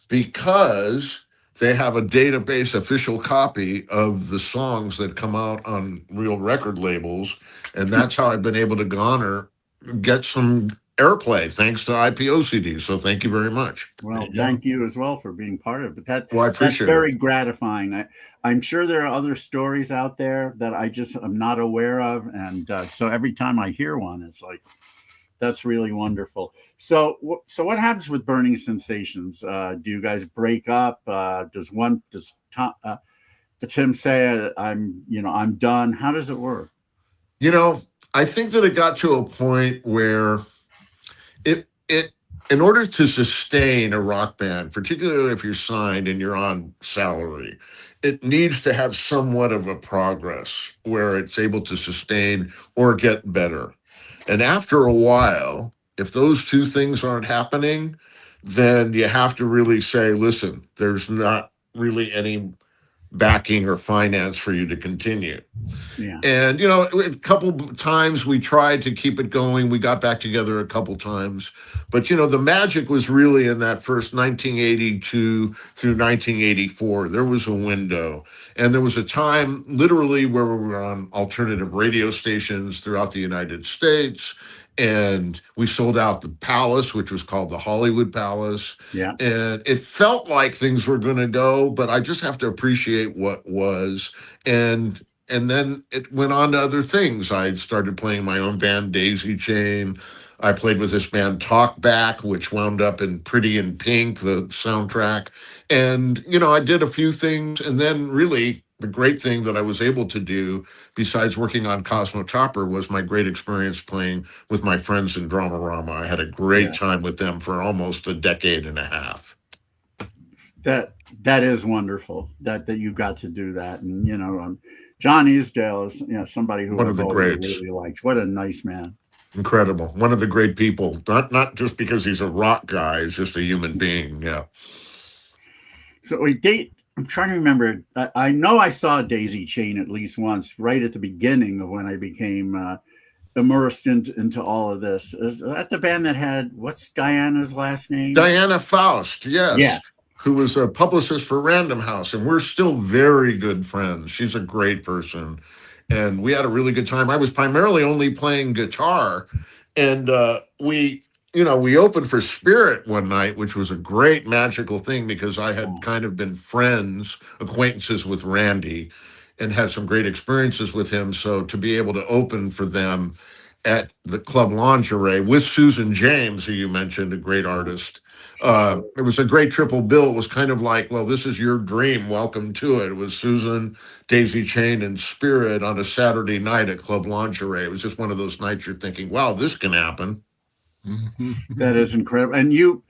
because they have a database official copy of the songs that come out on real record labels. And that's how I've been able to get some airplay thanks to IPO CDs. So thank you very much. Well, thank you as well for being part of it. I appreciate that's very gratifying. I'm sure there are other stories out there that I just am not aware of. And so every time I hear one, it's like, that's really wonderful. So what happens with Burning Sensations? Do you guys break up? Does Tim say, I'm done? How does it work? I think that it got to a point where in order to sustain a rock band, particularly if you're signed and you're on salary, it needs to have somewhat of a progress where it's able to sustain or get better. And after a while, if those two things aren't happening, then you have to really say, listen, there's not really any backing or finance for you to continue. Yeah. And, a couple times we tried to keep it going. We got back together a couple times. But, the magic was really in that first 1982 through 1984. There was a window. And there was a time literally where we were on alternative radio stations throughout the United States. And we sold out the Palace, which was called the Hollywood Palace. Yeah. And it felt like things were going to go, but I just have to appreciate what was. And then it went on to other things. I started playing my own band, Daisy Chain. I played with this band, Talkback, which wound up in Pretty in Pink, the soundtrack. And, I did a few things. And then really the great thing that I was able to do, besides working on Cosmo Topper, was my great experience playing with my friends in Dramarama. I had a great time with them for almost a decade and a half. That is wonderful that you got to do that. And, John Easdale is somebody who I've always really liked. What a nice man. Incredible. One of the great people. Not just because he's a rock guy, he's just a human being. Yeah. So I'm trying to remember. I know I saw Daisy Chain at least once, right at the beginning of when I became immersed into all of this. Is that the band that had, what's Diana's last name? Diana Faust, yes. Yes. Who was a publicist for Random House, and we're still very good friends. She's a great person, and we had a really good time. I was primarily only playing guitar, and we opened for Spirit one night, which was a great magical thing because I had kind of been acquaintances with Randy, and had some great experiences with him. So to be able to open for them at the Club Lingerie with Susan James, who you mentioned, a great artist. It was a great triple bill. It was kind of like, well, this is your dream. Welcome to it. It was Susan, Daisy Chain, and Spirit on a Saturday night at Club Lingerie. It was just one of those nights you're thinking, wow, this can happen. That is incredible. And you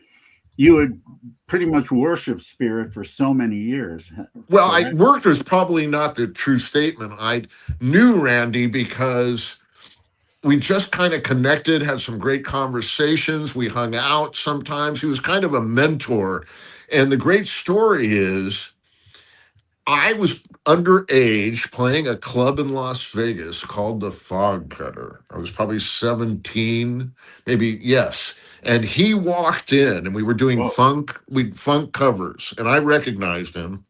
had pretty much worshipped Spirit for so many years. Well, I worked is probably not the true statement. I knew Randy because we just kind of connected, had some great conversations. We hung out sometimes. He was kind of a mentor. And the great story is I was underage playing a club in Las Vegas called the Fog Cutter. I was probably 17, maybe, yes. And he walked in and we were doing Whoa. funk covers, and I recognized him.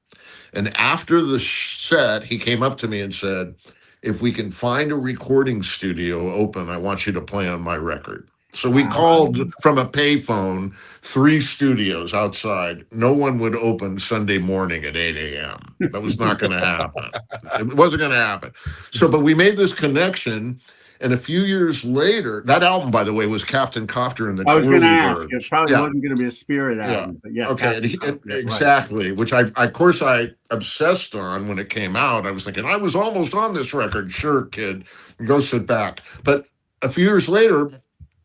And after the set, he came up to me and said, if we can find a recording studio open, I want you to play on my record. So we Wow. called from a payphone 3 studios outside. No one would open Sunday morning at 8 a.m. That was not going to happen. It wasn't going to happen. So, but we made this connection. And a few years later, that album, by the way, was Captain Cofter and the I was going to ask. Twirly It Birds. probably Yeah. wasn't going to be a Spirit Yeah. album, but yeah. Okay. Captain Cock, yeah, right. Exactly. Which I, of course, I obsessed on when it came out. I was thinking, I was almost on this record. Sure, kid. Go sit back. But a few years later,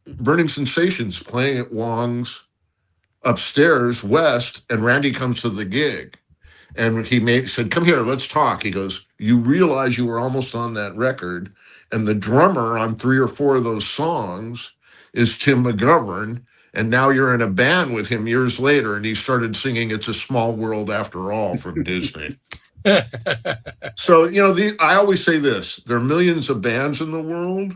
Burning Sensations playing at Wong's upstairs west, and Randy comes to the gig. And he said, come here, let's talk. He goes, you realize you were almost on that record. And the drummer on 3 or 4 of those songs is Tim McGovern. And now you're in a band with him years later. And he started singing It's a Small World After All from Disney. So, I always say this, there are millions of bands in the world,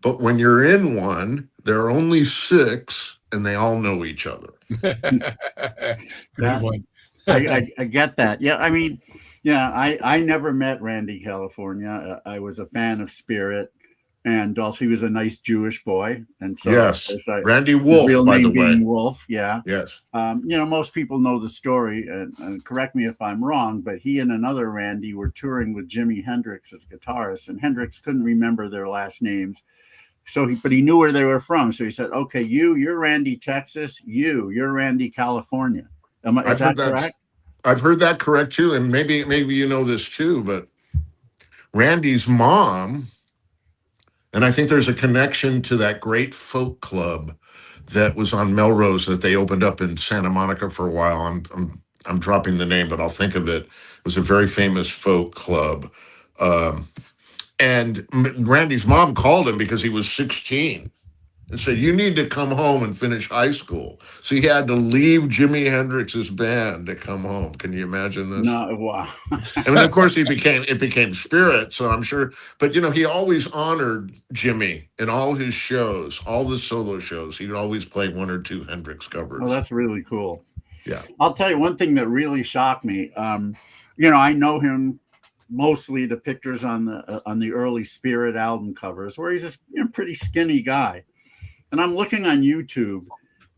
but when you're in one, there are only 6 and they all know each other. Good one. I get that. Yeah, I mean, yeah, I never met Randy California. I was a fan of Spirit, and also he was a nice Jewish boy. And so, yes, Randy his Wolf, real by name the way. being Wolf, yeah. Yes. Most people know the story, and correct me if I'm wrong, but he and another Randy were touring with Jimi Hendrix as guitarist, and Hendrix couldn't remember their last names. But he knew where they were from. So he said, okay, you're Randy, Texas. You're Randy, California. Is that correct? I've heard that correct too. And maybe you know this too, but Randy's mom, and I think there's a connection to that great folk club that was on Melrose that they opened up in Santa Monica for a while. I'm dropping the name, but I'll think of it. It was a very famous folk club. And Randy's mom called him because he was 16 and said, you need to come home and finish high school. So he had to leave Jimi Hendrix's band to come home. Can you imagine this? No, wow. And of course it became Spirit, so I'm sure. But he always honored Jimmy in all his shows, all the solo shows. He'd always play 1 or 2 Hendrix covers. Oh, that's really cool. Yeah. I'll tell you one thing that really shocked me. I know him mostly the pictures on the early Spirit album covers, where he's this pretty skinny guy. And I'm looking on YouTube,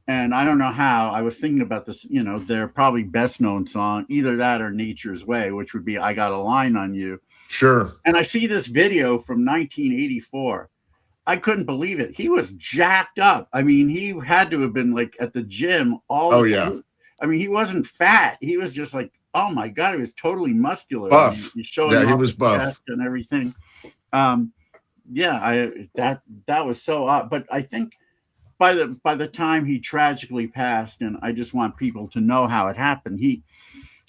and I don't know how, I was thinking about this, their probably best known song, either that or Nature's Way, which would be I Got a Line on You. Sure. And I see this video from 1984. I couldn't believe it. He was jacked up. I mean, he had to have been like at the gym all the time. Yeah. I mean, he wasn't fat. He was just like, oh my God, he was totally muscular. Buff. I mean, he's showing he off was his buff chest and everything. That was so odd. But I think by the time he tragically passed, and I just want people to know how it happened,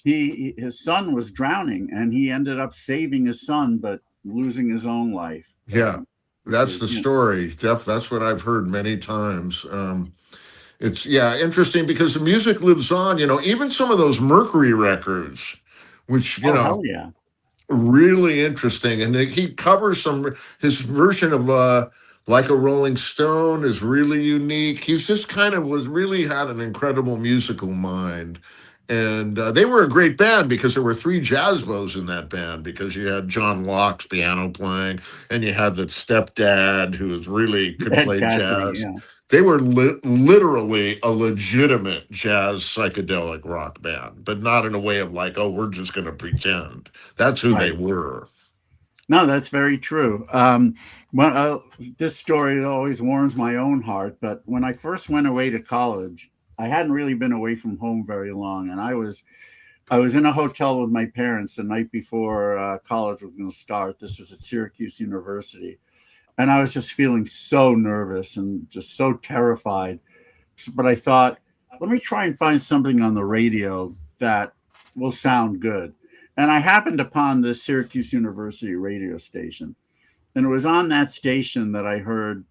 his son was drowning, and he ended up saving his son, but losing his own life. Yeah, that's the story. That's what I've heard many times. It's interesting because the music lives on. Even some of those Mercury records, which hell yeah, really interesting, and he covers his version of Like a Rolling Stone is really unique. He's just had an incredible musical mind. And they were a great band because there were 3 jazzbos in that band, because you had John Locke's piano playing, and you had the stepdad who could play jazz. Yeah. They were literally a legitimate jazz psychedelic rock band, but not in a way of like, oh, we're just going to pretend. That's who they were. No, that's very true. This story always warms my own heart. But when I first went away to college, I hadn't really been away from home very long, and I was in a hotel with my parents the night before college was going to start. This was at Syracuse University, and I was just feeling so nervous and just so terrified. But I thought, let me try and find something on the radio that will sound good. And I happened upon the Syracuse University radio station. And it was on that station that I heard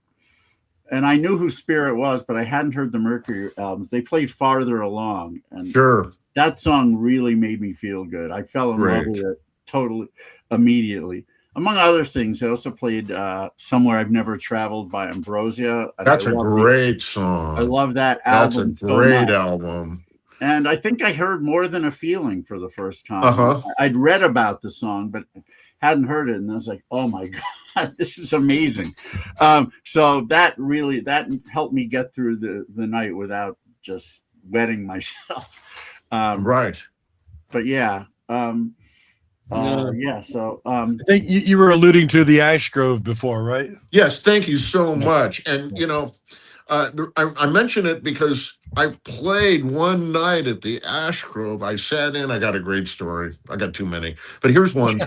and I knew who Spirit was, but I hadn't heard the Mercury albums. They played Farther Along, and Sure. that song really made me feel good. I fell in love Great. with it totally immediately. Among other things, I also played Somewhere I've Never Traveled by Ambrosia. And That's a great song. I love that That's album. a great so album. And I think I heard More Than a Feeling for the first time. Uh-huh. I'd read about the song, but hadn't heard it. And I was like, oh my God, this is amazing. So that helped me get through the night without just wetting myself. Right. But yeah. Yeah. So I think you were alluding to the Ash Grove before, right? Yes, thank you so much. And, you know, I mention it because I played one night at the Ash Grove. I sat in. I got a great story. I got too many. But here's one.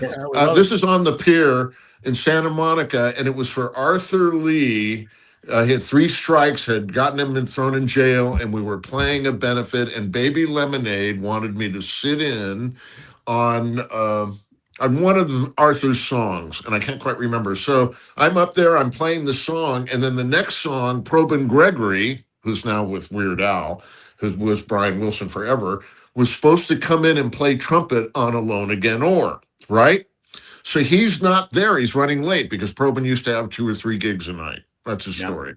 This is on the pier in Santa Monica, and it was for Arthur Lee. He had 3 strikes, had gotten him and thrown in jail, and we were playing a benefit, and Baby Lemonade wanted me to sit in on one of Arthur's songs, and I can't quite remember. So I'm up there, I'm playing the song, and then the next song, Probin Gregory, who's now with Weird Al, who was Brian Wilson forever, was supposed to come in and play trumpet on Alone Again Or, right? So he's not there. He's running late because Probin used to have 2 or 3 gigs a night. That's his story.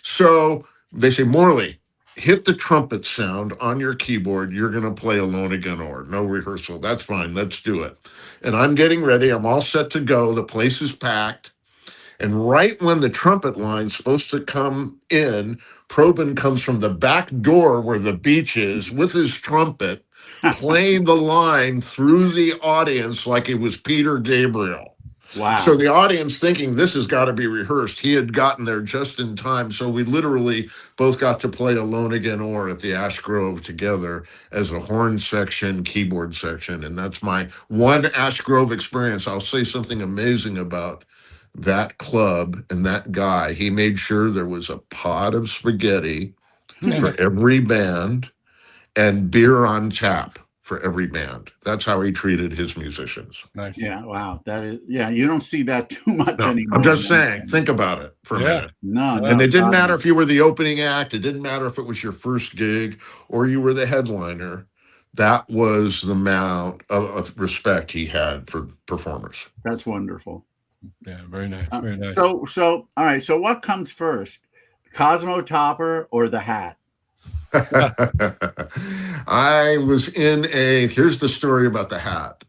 So they say, Morley, hit the trumpet sound on your keyboard. You're going to play Alone Again Or. No rehearsal. That's fine. Let's do it. And I'm getting ready. I'm all set to go. The place is packed. And right when the trumpet line's supposed to come in, Probin comes from the back door where the beach is with his trumpet, playing the line through the audience like it was Peter Gabriel. Wow. So the audience thinking this has got to be rehearsed. He had gotten there just in time. So we literally both got to play Alone Again Or at the Ash Grove together as a horn section, keyboard section. And that's my one Ash Grove experience. I'll say something amazing about that club and that guy. He made sure there was a pot of spaghetti for every band and beer on tap for every band. That's how he treated his musicians. Nice. Yeah, wow. That is, yeah, you don't see that too much No, anymore. I'm just saying, think about it for a minute. No, And it didn't matter if you were the opening act. It didn't matter if it was your first gig or you were the headliner. That was the amount of respect he had for performers. That's wonderful. Yeah, very nice. Very nice. So all right. So what comes first, Cosmo Topper or the hat? I was here's the story about the hat.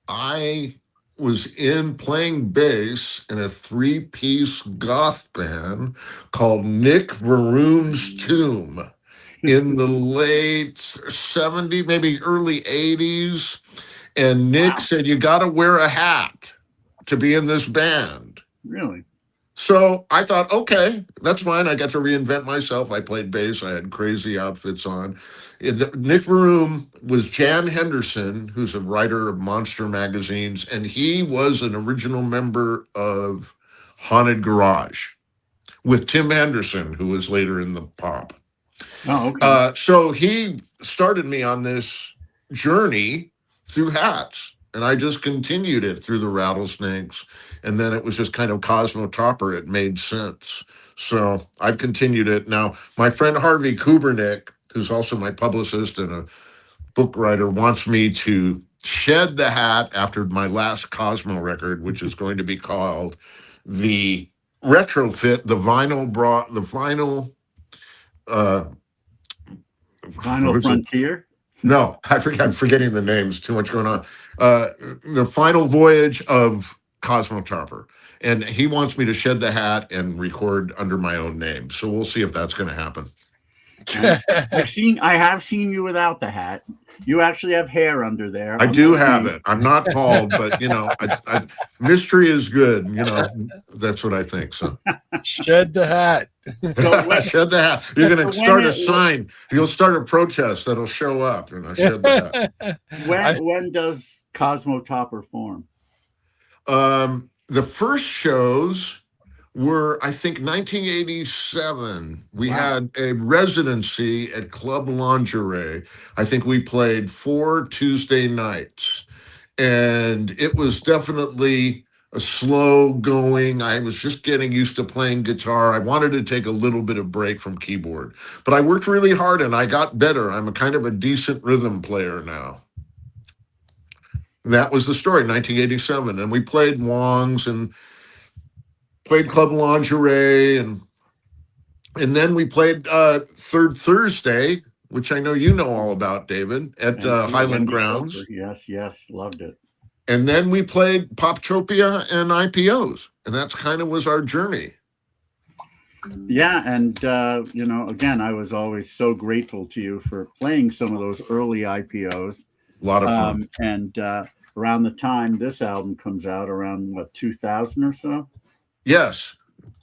I was playing bass in a 3-piece goth band called Nick Varoom's Tomb in the late 70s, maybe early 80s. And Nick said, you got to wear a hat to be in this band. Really? So I thought, okay, that's fine. I got to reinvent myself. I played bass. I had crazy outfits on. Nick Varoom was Jan Henderson, who's a writer of Monster magazines, and he was an original member of Haunted Garage with Tim Anderson, who was later in the Pop. Oh, okay. So he started me on this journey through hats. And I just continued it through the Rattlesnakes. And then it was just kind of Cosmo Topper. It made sense. So I've continued it. Now, my friend Harvey Kubernick, who's also my publicist and a book writer, wants me to shed the hat after my last Cosmo record, which is going to be called the Retrofit, the Vinyl Frontier? No, I'm forgetting the names. Too much going on. The final voyage of Cosmo Topper. And he wants me to shed the hat and record under my own name. So we'll see if that's going to happen. I have seen you without the hat. You actually have hair under there. I do have it. I'm not bald, but mystery is good. That's what I think. So shed the hat. Shed the hat. You're going to start a sign. You'll start a protest that'll show up. Shed the hat. When does Cosmo Topper form? The first shows were, I think, 1987. We had a residency at Club Lingerie. I think we played 4 Tuesday nights. And it was definitely a slow going. I was just getting used to playing guitar. I wanted to take a little bit of break from keyboard, but I worked really hard and I got better. I'm a kind of a decent rhythm player now. And that was the story, 1987. And we played Wong's and played Club Lingerie, and then we played Third Thursday, which I know you know all about, David, at Highland Grounds. Topper. Yes, loved it. And then we played Poptopia and IPOs, and that's kind of was our journey. Yeah, and again, I was always so grateful to you for playing some of those early IPOs. A lot of fun. And around the time this album comes out, around 2000 or so? Yes.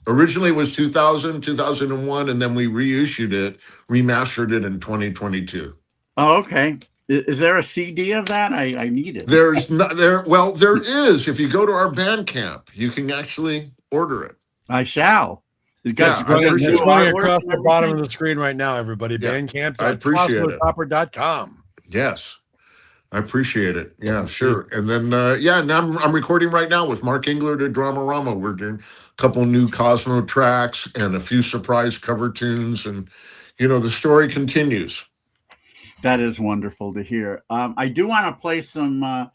Originally it was 2000, 2001, and then we reissued it, remastered it in 2022. Oh, okay. Is there a CD of that? I need it. There's not there. Well, there is. If you go to our Bandcamp, you can actually order it. I shall. It's running across the bottom of the screen right now, everybody. Yeah. Bandcamp. I appreciate it. CosmoTopper.com. Yes. I appreciate it. Yeah, sure. And then, now I'm recording right now with Mark Engler to Dramarama. We're doing a couple new Cosmo tracks and a few surprise cover tunes. And, the story continues. That is wonderful to hear. I do want to play some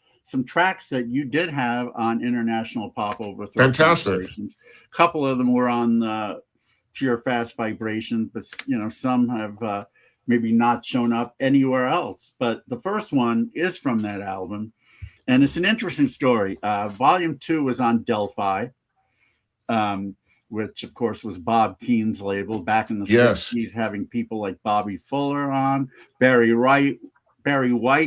tracks that you did have on International Pop Overthrow. Fantastic. A couple of them were on Pure Fast Vibration, but some have maybe not shown up anywhere else. But the first one is from that album, and it's an interesting story. Volume 2 was on Delphi, which of course was Bob Keene's label back in the 60s, having people like Bobby Fuller on, Barry White.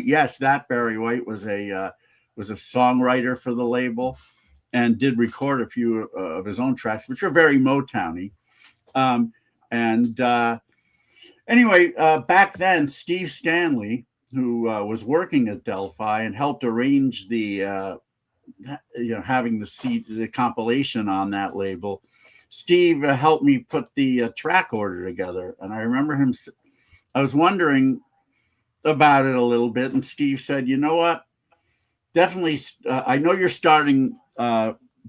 Yes, that Barry White was a songwriter for the label and did record a few of his own tracks, which are very Motowny. Anyway, back then, Steve Stanley, who was working at Delphi and helped arrange the having the compilation on that label, Steve helped me put the track order together. And I remember I was wondering about it a little bit. And Steve said, you know what? Definitely. I know you're starting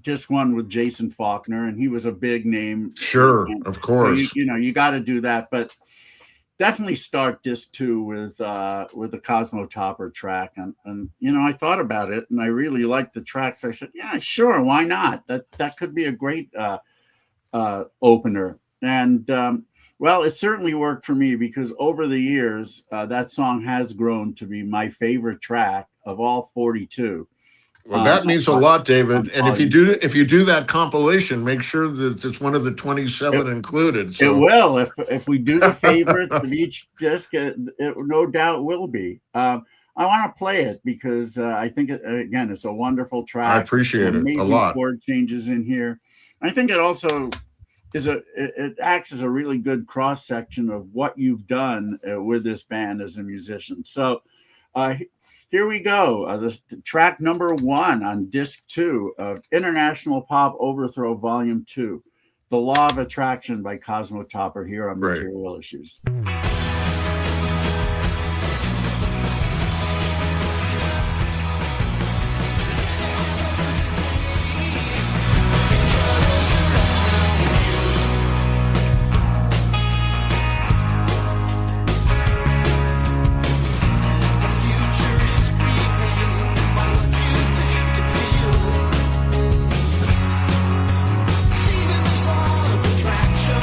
disc 1 with Jason Faulkner, and he was a big name. Sure. Of course. So you got to do that, but definitely start disc 2 with the Cosmo Topper track. And I thought about it and I really liked the tracks. I said, yeah, sure. Why not? That could be a great opener. And well, it certainly worked for me because over the years, that song has grown to be my favorite track of all 42. Well, that means a lot, David. And if you do that compilation, make sure that it's one of the 27 included. So. It will. If we do the favorites of each disc, it no doubt will be. I want to play it because I think it's a wonderful track. I appreciate it a lot. Chord changes in here. I think it also it acts as a really good cross section of what you've done with this band as a musician. So. Here we go. This track number 1 on disc 2 of International Pop Overthrow Volume 2, The Law of Attraction by Cosmo Topper here on Material Issues. See this law of attraction.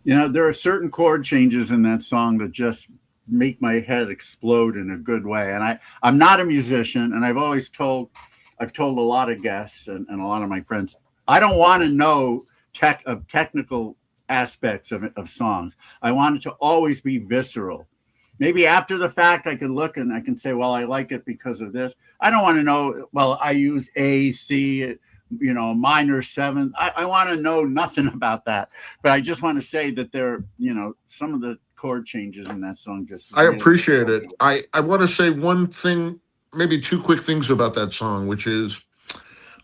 You know, there are certain chord changes in that song that just make my head explode in a good way. And I'm not a musician, and I've told a lot of guests and a lot of my friends, I don't want to know technical aspects of songs. I want it to always be visceral. Maybe after the fact, I can look and I can say, well, I like it because of this. I don't want to know, well, I used A, C, minor seventh. I want to know nothing about that. But I just want to say that some of the chord changes in that song just. I appreciate it. I want to say one thing, maybe two quick things about that song, which is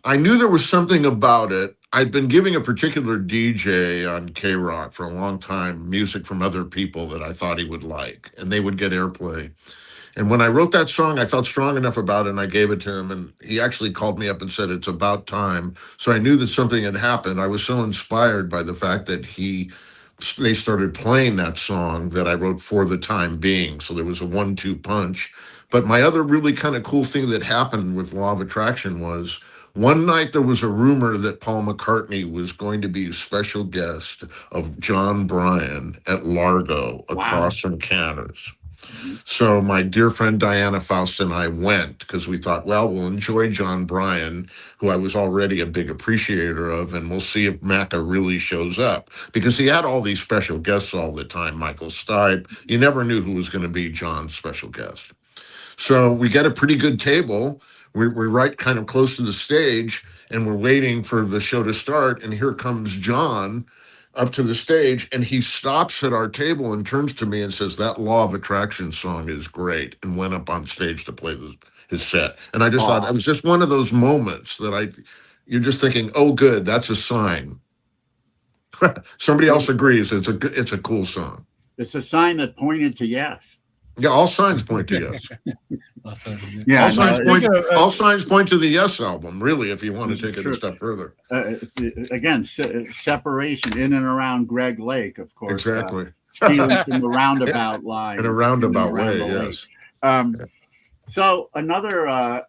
I knew there was something about it. I'd been giving a particular DJ on K-Rock for a long time, music from other people that I thought he would like, and they would get airplay. And when I wrote that song, I felt strong enough about it, and I gave it to him, and he actually called me up and said, it's about time. So I knew that something had happened. I was so inspired by the fact that they started playing that song that I wrote for the time being. So there was a 1-2 punch. But my other really kind of cool thing that happened with Law of Attraction was one night there was a rumor that Paul McCartney was going to be a special guest of John Bryan at Largo across from Canners. So my dear friend Diana Faust and I went because we thought, well, we'll enjoy John Bryan, who I was already a big appreciator of, and we'll see if Macca really shows up. Because he had all these special guests all the time, Michael Stipe. You never knew who was going to be John's special guest. So we get a pretty good table. We're right kind of close to the stage, and we're waiting for the show to start. And here comes John up to the stage, and he stops at our table and turns to me and says, that Law of Attraction song is great, and went up on stage to play his set. And I just thought it was just one of those moments that you're just thinking, oh, good, that's a sign. Somebody else agrees. It's a cool song. It's a sign that pointed to yes. Yeah, all signs point to yes. Yeah, all signs point to the Yes album, really, if you want to take it a step further. Again, separation in and around Greg Lake, of course. Exactly. Stealing from the roundabout line. In a roundabout way, yes. So another. Oh,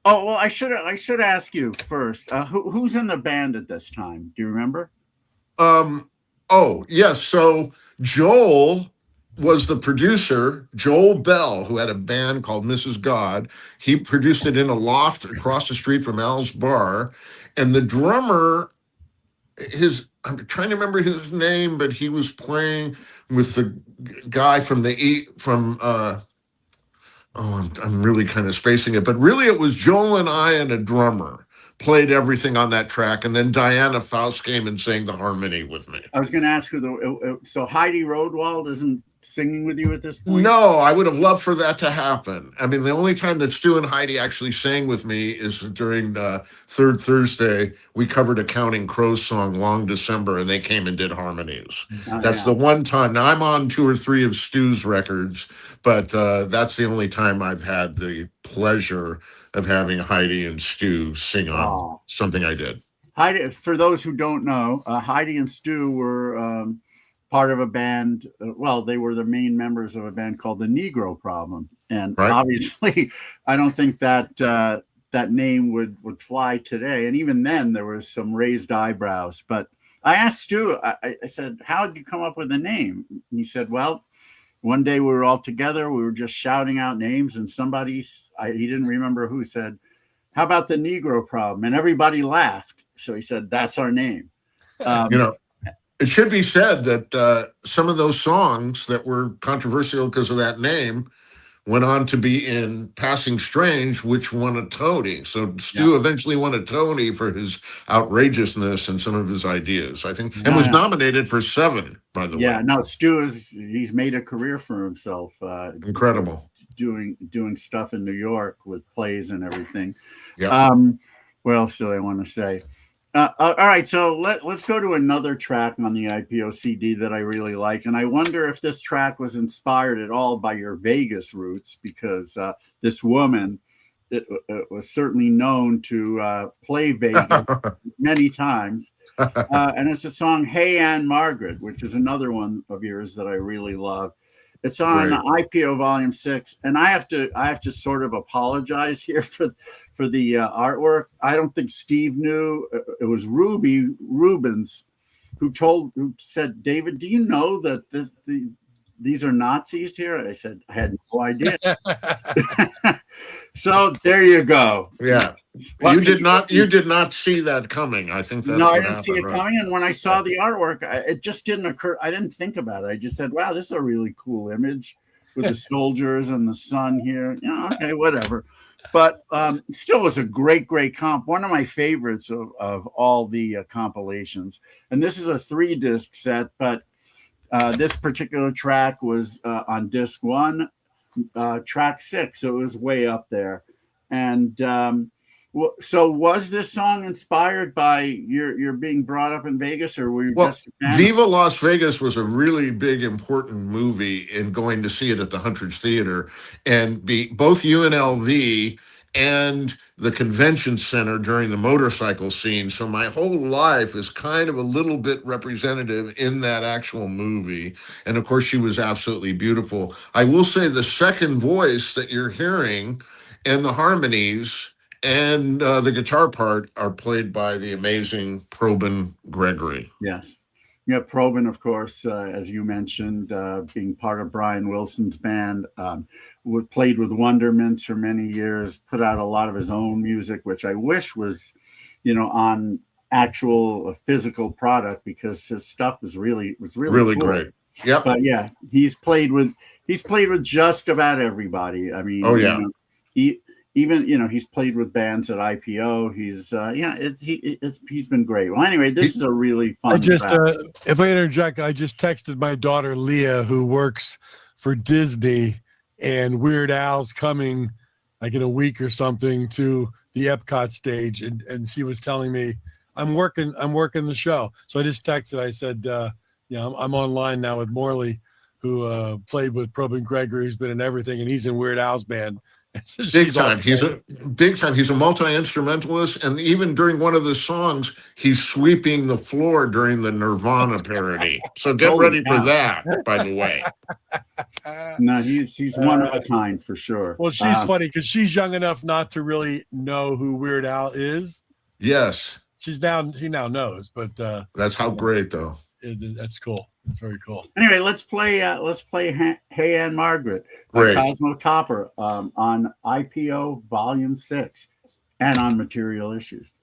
well, I should ask you first. Who's in the band at this time? Do you remember? Oh, yes. So Joel was the producer, Joel Bell, who had a band called Mrs. God. He produced it in a loft across the street from Al's Bar. And the drummer, I'm trying to remember his name, but he was playing with the guy I'm really kind of spacing it, but really it was Joel and I and a drummer played everything on that track, and then Diana Faust came and sang the harmony with me. I was going to ask who so Heidi Rodwald isn't singing with you at this point? No, I would have loved for that to happen. I mean, the only time that Stu and Heidi actually sang with me is during Third Thursday. We covered a Counting Crows song, Long December, and they came and did harmonies. That's the one time. Now, I'm on 2 or 3 of Stu's records, but that's the only time I've had the pleasure of having Heidi and Stu sing on something I did. Heidi, for those who don't know, Heidi and Stu were part of a band. Well, they were the main members of a band called the Negro Problem. And obviously, I don't think that that name would fly today. And even then, there was some raised eyebrows. But I asked Stu, I said, how did you come up with the name? And he said, well, one day we were all together. We were just shouting out names, and somebody, he didn't remember who, said, how about the Negro Problem? And everybody laughed. So he said, that's our name. It should be said that some of those songs that were controversial because of that name went on to be in Passing Strange, which won a Tony. So Stu eventually won a Tony for his outrageousness and some of his ideas, I think, and was nominated for 7, by the way. Yeah, no, he's made a career for himself. Incredible. Doing stuff in New York with plays and everything. Yeah. What else do I want to say? All right, so let's go to another track on the IPO CD that I really like, and I wonder if this track was inspired at all by your Vegas roots, because this woman it was certainly known to play Vegas many times, and it's a song "Hey Ann Margaret," which is another one of yours that I really love. It's on IPO Volume 6, and I have to sort of apologize here for the artwork. I don't think Steve knew. It was Ruby Rubens who said, David, do you know that these are Nazis here? I said, I had no idea. So there you go. Yeah. You did not see that coming. I think that's no, what I didn't see it right? coming. And when I saw the artwork, it just didn't occur. I didn't think about it. I just said, wow, this is a really cool image with the soldiers and the sun here. Okay, whatever. But still was a great comp. One of my favorites of all the compilations. And this is a 3-disc set, but this particular track was on disc 1, track 6. So it was way up there. And so was this song inspired by your being brought up in Vegas, or were you just a fan? Viva Las Vegas was a really big, important movie in going to see it at the Huntridge Theater, and both UNLV and the convention center during the motorcycle scene. So my whole life is kind of a little bit representative in that actual movie. And of course, she was absolutely beautiful. I will say the second voice that you're hearing and the harmonies and the guitar part are played by the amazing Probin Gregory. Yes. Yeah, Probin, of course, as you mentioned, being part of Brian Wilson's band, played with Wonderments for many years, put out a lot of his own music, which I wish was, on actual physical product, because his stuff was really cool. Great. Yeah. But yeah, he's played with just about everybody. I mean, even he's played with bands at IPO. He's been great. Well, anyway, this is a really fun. If I interject, I just texted my daughter Leah, who works for Disney, and Weird Al's coming like in a week or something to the Epcot stage, and she was telling me, I'm working the show. So I just texted. I said, I'm online now with Morley, who played with Probin Gregory, who's been in everything, and he's in Weird Al's band. Big time. He's a multi-instrumentalist, and even during one of the songs, he's sweeping the floor during the Nirvana parody. So get ready for that, by the way. No, he's one of a kind for sure. Well, she's funny because she's young enough not to really know who Weird Al is. Yes. She now knows, but that's how great, though. That's cool. It's very cool. Anyway, let's play Hey Ann Margaret by Cosmo Topper on IPO Volume 6 and on Material Issues.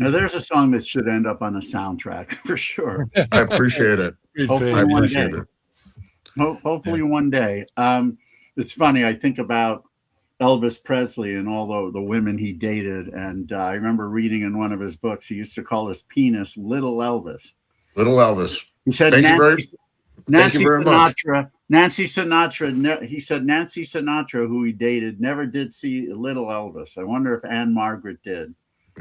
Now, there's a song that should end up on a soundtrack for sure. I appreciate it. Great Hopefully I fan. one appreciate day. it. Hopefully one day. It's funny. I think about Elvis Presley and all the women he dated, and I remember reading in one of his books, he used to call his penis Little Elvis. Little Elvis. He said Thank you very Nancy much. Sinatra. Nancy Sinatra. He said Nancy Sinatra, who he dated, never did see Little Elvis. I wonder if Anne Margaret did.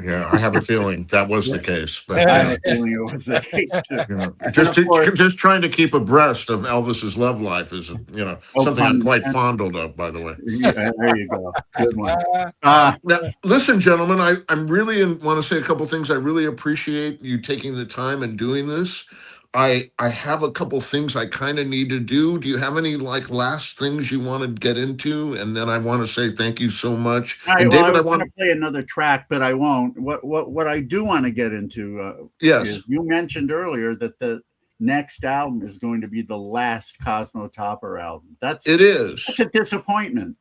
Yeah, I have a feeling that was the case. But I have a feeling it was the case too. you know, And of course- just trying to keep abreast of Elvis's love life is, Oh, something I'm pun quite intended. fondled of, by the way. There you go. Good one. Now, listen, gentlemen, I'm really want to say a couple things. I really appreciate you taking the time and doing this. I have a couple things I kind of need to do. Do you have any last things you want to get into? And then I want to say thank you so much. All right, And well, David, I I was want going to play another track, but I won't. What I do want to get into yes, is you mentioned earlier that the next album is going to be the last Cosmo Topper album. That's it is. a disappointment.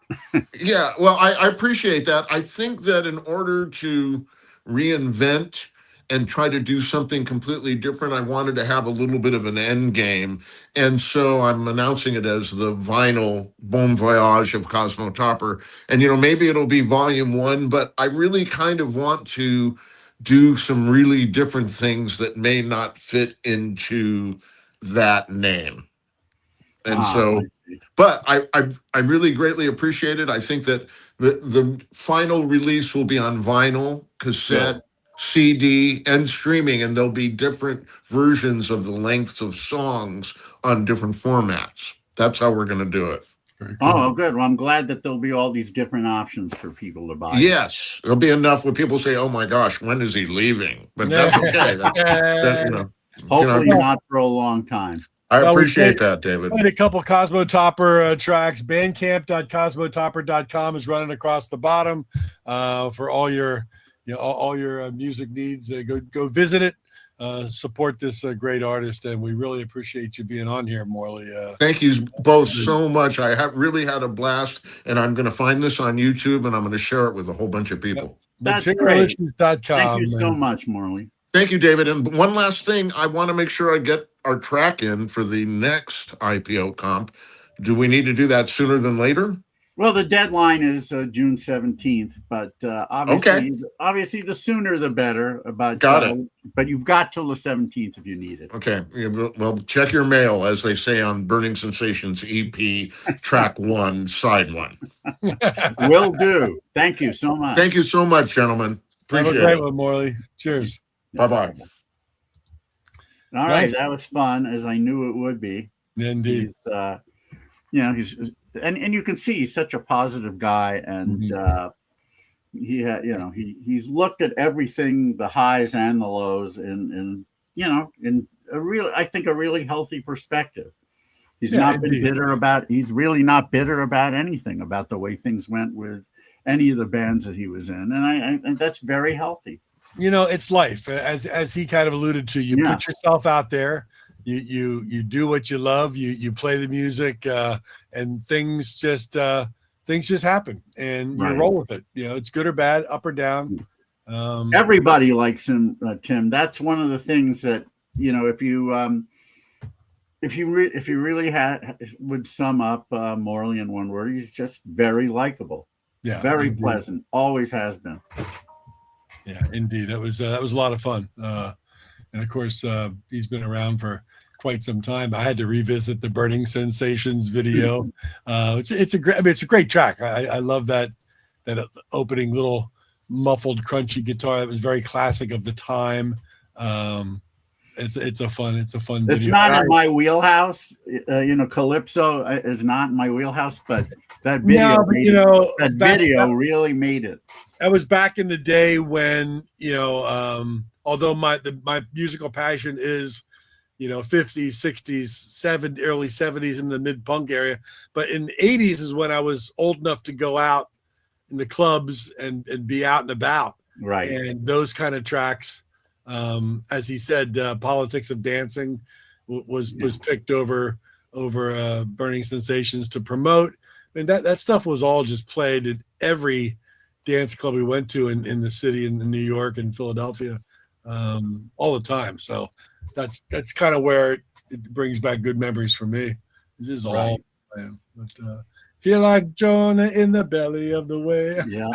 Yeah, well, I appreciate that. I think that in order to reinvent and try to do something completely different, I wanted to have a little bit of an end game. And so I'm announcing it as the vinyl Bon Voyage of Cosmo Topper. And, maybe it'll be volume 1, but I really kind of want to do some really different things that may not fit into that name. And so, but I really greatly appreciate it. I think that the final release will be on vinyl, cassette, CD, and streaming, and there'll be different versions of the lengths of songs on different formats. That's how we're going to do it. Very cool. Oh, good. Well, I'm glad that there'll be all these different options for people to buy. Yes, there'll be enough where people say, "Oh my gosh, when is he leaving?" But that's okay. Hopefully not for a long time. I Well, we appreciate played- that, David. Played a couple Cosmo Topper tracks. Bandcamp.cosmotopper.com is running across the bottom for all your all your music needs. Go visit it. Support this great artist, and we really appreciate you being on here, Morley. Thank you both so much. I have really had a blast, and I'm going to find this on YouTube, and I'm going to share it with a whole bunch of people. That's Materialissues.com. Thank you so much, Morley. Thank you, David. And one last thing, I want to make sure I get our track in for the next IPO comp. Do we need to do that sooner than later? Well, the deadline is June 17th, but obviously the sooner the better. But Got it. But you've got till the 17th if you need it. Okay. Yeah, well, check your mail, as they say on Burning Sensations EP, track 1, side 1. Will do. Thank you so much. Thank you so much, gentlemen. Have a Appreciate great it. one, Morley. Cheers. Bye-bye. All right, Nice. that was fun, as I knew it would be. Indeed. He's, he's and you can see he's such a positive guy, and he had, he's looked at everything, the highs and the lows, in a really healthy perspective. He's not been bitter about. He's really not bitter about anything about the way things went with any of the bands that he was in, and that's very healthy. It's life, as he kind of alluded to. You put yourself out there. You do what you love. You play the music, and things just happen, and you roll with it. It's good or bad, up or down. Everybody likes him, Tim. That's one of the things that if you really would sum up Morley in one word, he's just very likable. Yeah, very indeed. pleasant. Always has been. Yeah, indeed. That was a lot of fun. And of course, he's been around for quite some time. I had to revisit the Burning Sensations video. It's a great track. I love that opening little muffled crunchy guitar. That was very classic of the time. It's a fun video. It's not in my wheelhouse. Calypso is not in my wheelhouse, but that video, video really made it. That was back in the day when although my musical passion is 50s, 60s, 70s, early 70s in the mid-punk area, but in the 80s is when I was old enough to go out in the clubs and be out and about. Right. And those kind of tracks, as he said, Politics of Dancing was picked over Burning Sensations to promote. I mean, that stuff was all just played at every dance club we went to in the city, in New York and Philadelphia. all the time. So that's kind of where it brings back good memories for me. This is all, man. But feel like Jonah in the belly of the whale. Yeah.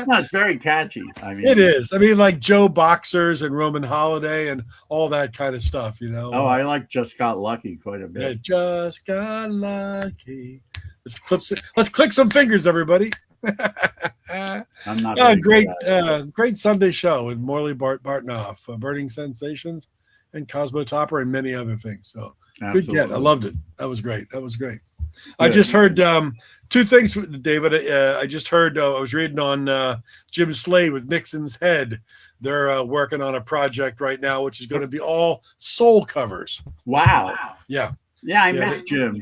No, it's very catchy. I mean, It is. I mean, like Joe Boxers and Roman Holiday and all that kind of stuff, you know. Oh, I like Just Got Lucky quite a bit. Yeah, just got lucky. Let's click some fingers, everybody. I'm not great Sunday show with Morley Bartnoff, Burning Sensations, and Cosmo Topper, and many other things. So good get. I loved it. That was great. Good. I just heard two things, David. I just heard, I was reading on Jim Slade with Nixon's Head. They're working on a project right now, which is going to be all soul covers. Wow. Yeah. Yeah, I missed Jim.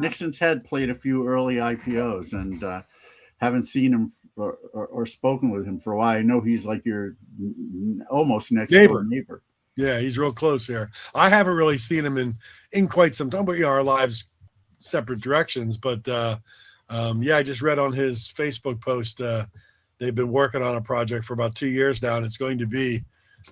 Nixon's Head played a few early IPOs, and haven't seen him or spoken with him for a while. I know he's like your almost next door neighbor. Yeah, he's real close here. I haven't really seen him in quite some time, but our lives separate directions. But I just read on his Facebook post they've been working on a project for about 2 years now, and it's going to be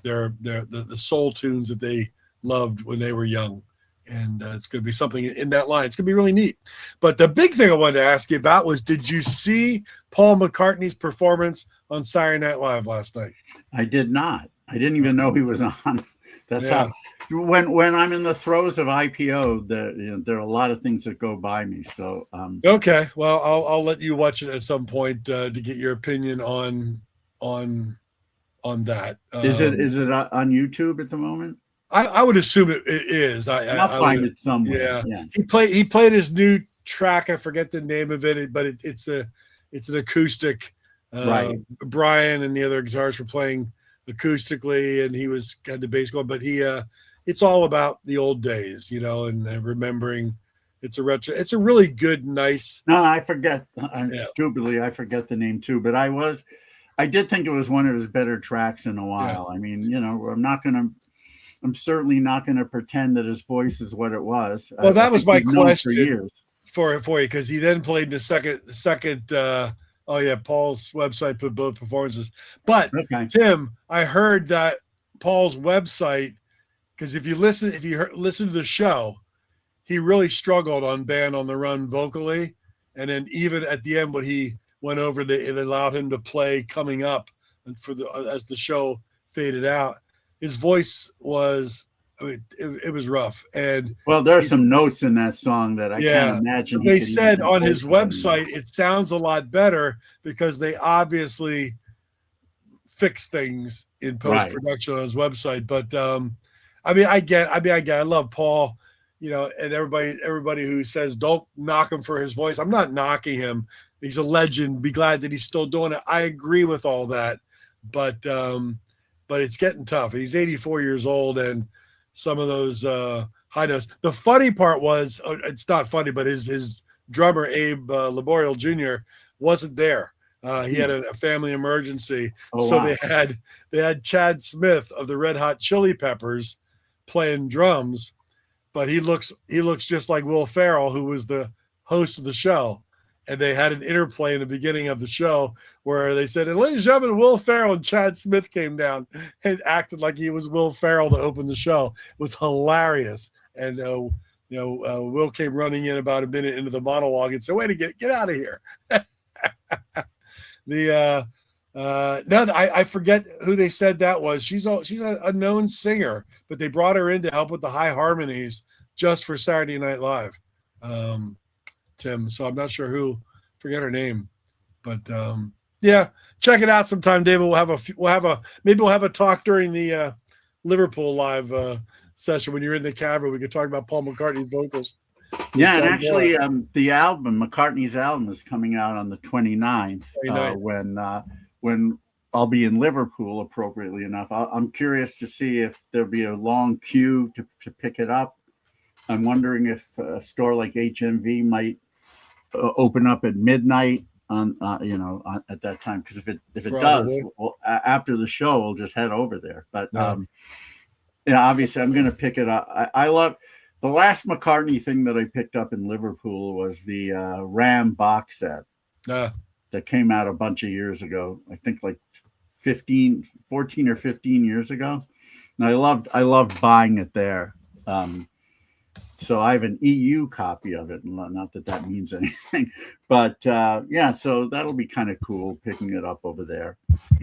the soul tunes that they loved when they were young. And it's going to be something in that line. It's going to be really neat. But the big thing I wanted to ask you about was, did you see Paul McCartney's performance on Saturday Night Live last night? I did not. I didn't even know he was on. That's how. When I'm in the throes of IPO, there are a lot of things that go by me. So okay, well, I'll let you watch it at some point to get your opinion on that. Is it on YouTube at the moment? I would assume it is. I'll find it somewhere. Yeah. He played his new track. I forget the name of it, but it's an acoustic. Right. Brian and the other guitarists were playing acoustically, and he had the bass going. But it's all about the old days, you know, and remembering. It's a really good, nice. No, I forget. Stupidly, I forget the name too. But I did think it was one of his better tracks in a while. Yeah. I mean, you know, I'm certainly not going to pretend that his voice is what it was. Well, that was my question for you, because he then played the second. Paul's website put both performances. But Tim, I heard that Paul's website, because if you listen to the show, he really struggled on Band on the Run vocally, and then even at the end when he went over, it allowed him to play Coming Up, and as the show faded out. His voice was, it was rough. And well, there are some notes in that song that I can't imagine. They said on his website, it sounds a lot better because they obviously fix things in post-production on his website. But I love Paul, you know, and everybody who says don't knock him for his voice. I'm not knocking him. He's a legend. Be glad that he's still doing it. I agree with all that. But it's getting tough. He's 84 years old, and some of those high notes. The funny part was, it's not funny, but his drummer, Abe Laboriel Jr., wasn't there. He had a family emergency. They had Chad Smith of the Red Hot Chili Peppers playing drums, but he looks just like Will Ferrell, who was the host of the show. And they had an interplay in the beginning of the show where they said, and ladies and gentlemen, Will Ferrell and Chad Smith came down and acted like he was Will Ferrell to open the show. It was hilarious. And, Will came running in about a minute into the monologue and said, wait, get out of here. I forget who they said that was. She's a known singer, but they brought her in to help with the high harmonies just for Saturday Night Live. Tim, so I'm not sure forget her name, but check it out sometime, David. Maybe we'll have a talk during the Liverpool live session when you're in the cavern. We could talk about Paul McCartney's vocals. Yeah, and actually, the album, McCartney's album, is coming out on the 29th. When I'll be in Liverpool, appropriately enough. I'm curious to see if there'll be a long queue to pick it up. I'm wondering if a store like HMV might open up at midnight at that time, because if it does, after the show we'll just head over there. But obviously I'm going to pick it up. I love the last McCartney thing that I picked up in Liverpool was the Ram box set that came out a bunch of years ago. I think like 14 or 15 years ago. And I loved buying it there. So I have an EU copy of it. Not that means anything, but yeah, so that'll be kind of cool picking it up over there.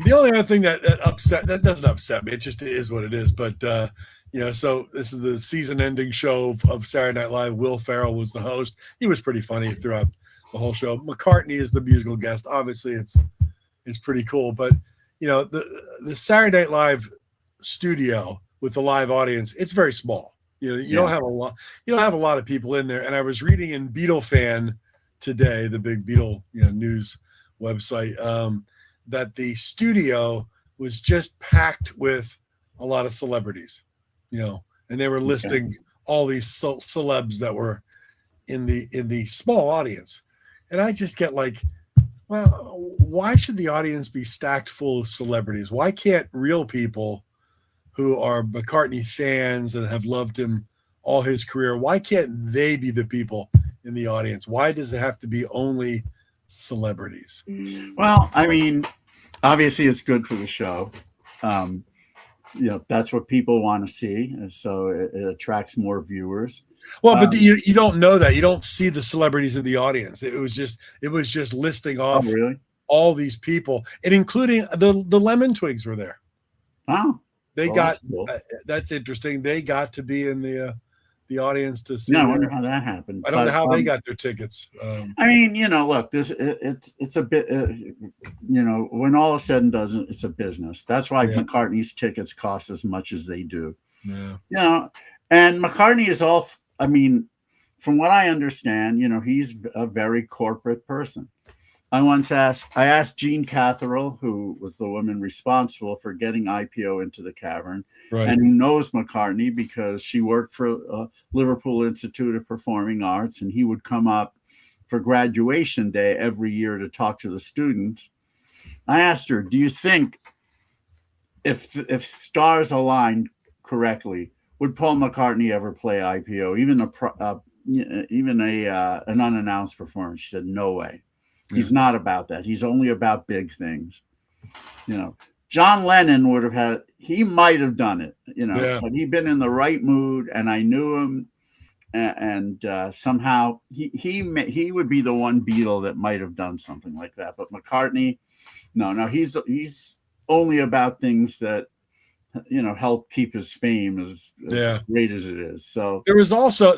The only other thing that doesn't upset me, it just is what it is. But so this is the season-ending show of Saturday Night Live. Will Ferrell was the host. He was pretty funny throughout the whole show. McCartney is the musical guest. Obviously, it's pretty cool. But the Saturday Night Live studio with the live audience, it's very small. You don't have a lot. You don't have a lot of people in there. And I was reading in Beatle Fan today, the big Beatle news website, that the studio was just packed with a lot of celebrities, and they were listing all these celebs that were in the small audience. And I just get like, well, why should the audience be stacked full of celebrities? Why can't real people who are McCartney fans and have loved him all his career, why can't they be the people in the audience? Why does it have to be only celebrities? Well, I mean, obviously it's good for the show. That's what people want to see. So it attracts more viewers. Well, but you don't know that. You don't see the celebrities in the audience. It was just listing off all these people, and including the Lemon Twigs were there. Oh, they got cool. That's interesting. They got to be in the audience to see. Yeah, I wonder how that happened. I don't know how they got their tickets. I mean, look, it's a bit, when all is said and done, it's a business. That's why McCartney's tickets cost as much as they do. Yeah. And McCartney is all. I mean, from what I understand, he's a very corporate person. I asked Jean Catherall, who was the woman responsible for getting IPO into the cavern, and who knows McCartney because she worked for Liverpool Institute of Performing Arts, and he would come up for graduation day every year to talk to the students. I asked her, do you think if stars aligned correctly, would Paul McCartney ever play IPO, even an unannounced performance? She said, no way. He's not about that. He's only about big things. John Lennon he might have done it, but he'd been in the right mood, and I knew him, and somehow he would be the one Beatle that might have done something like that. But McCartney, no, he's only about things that help keep his fame as great as it is. So there was also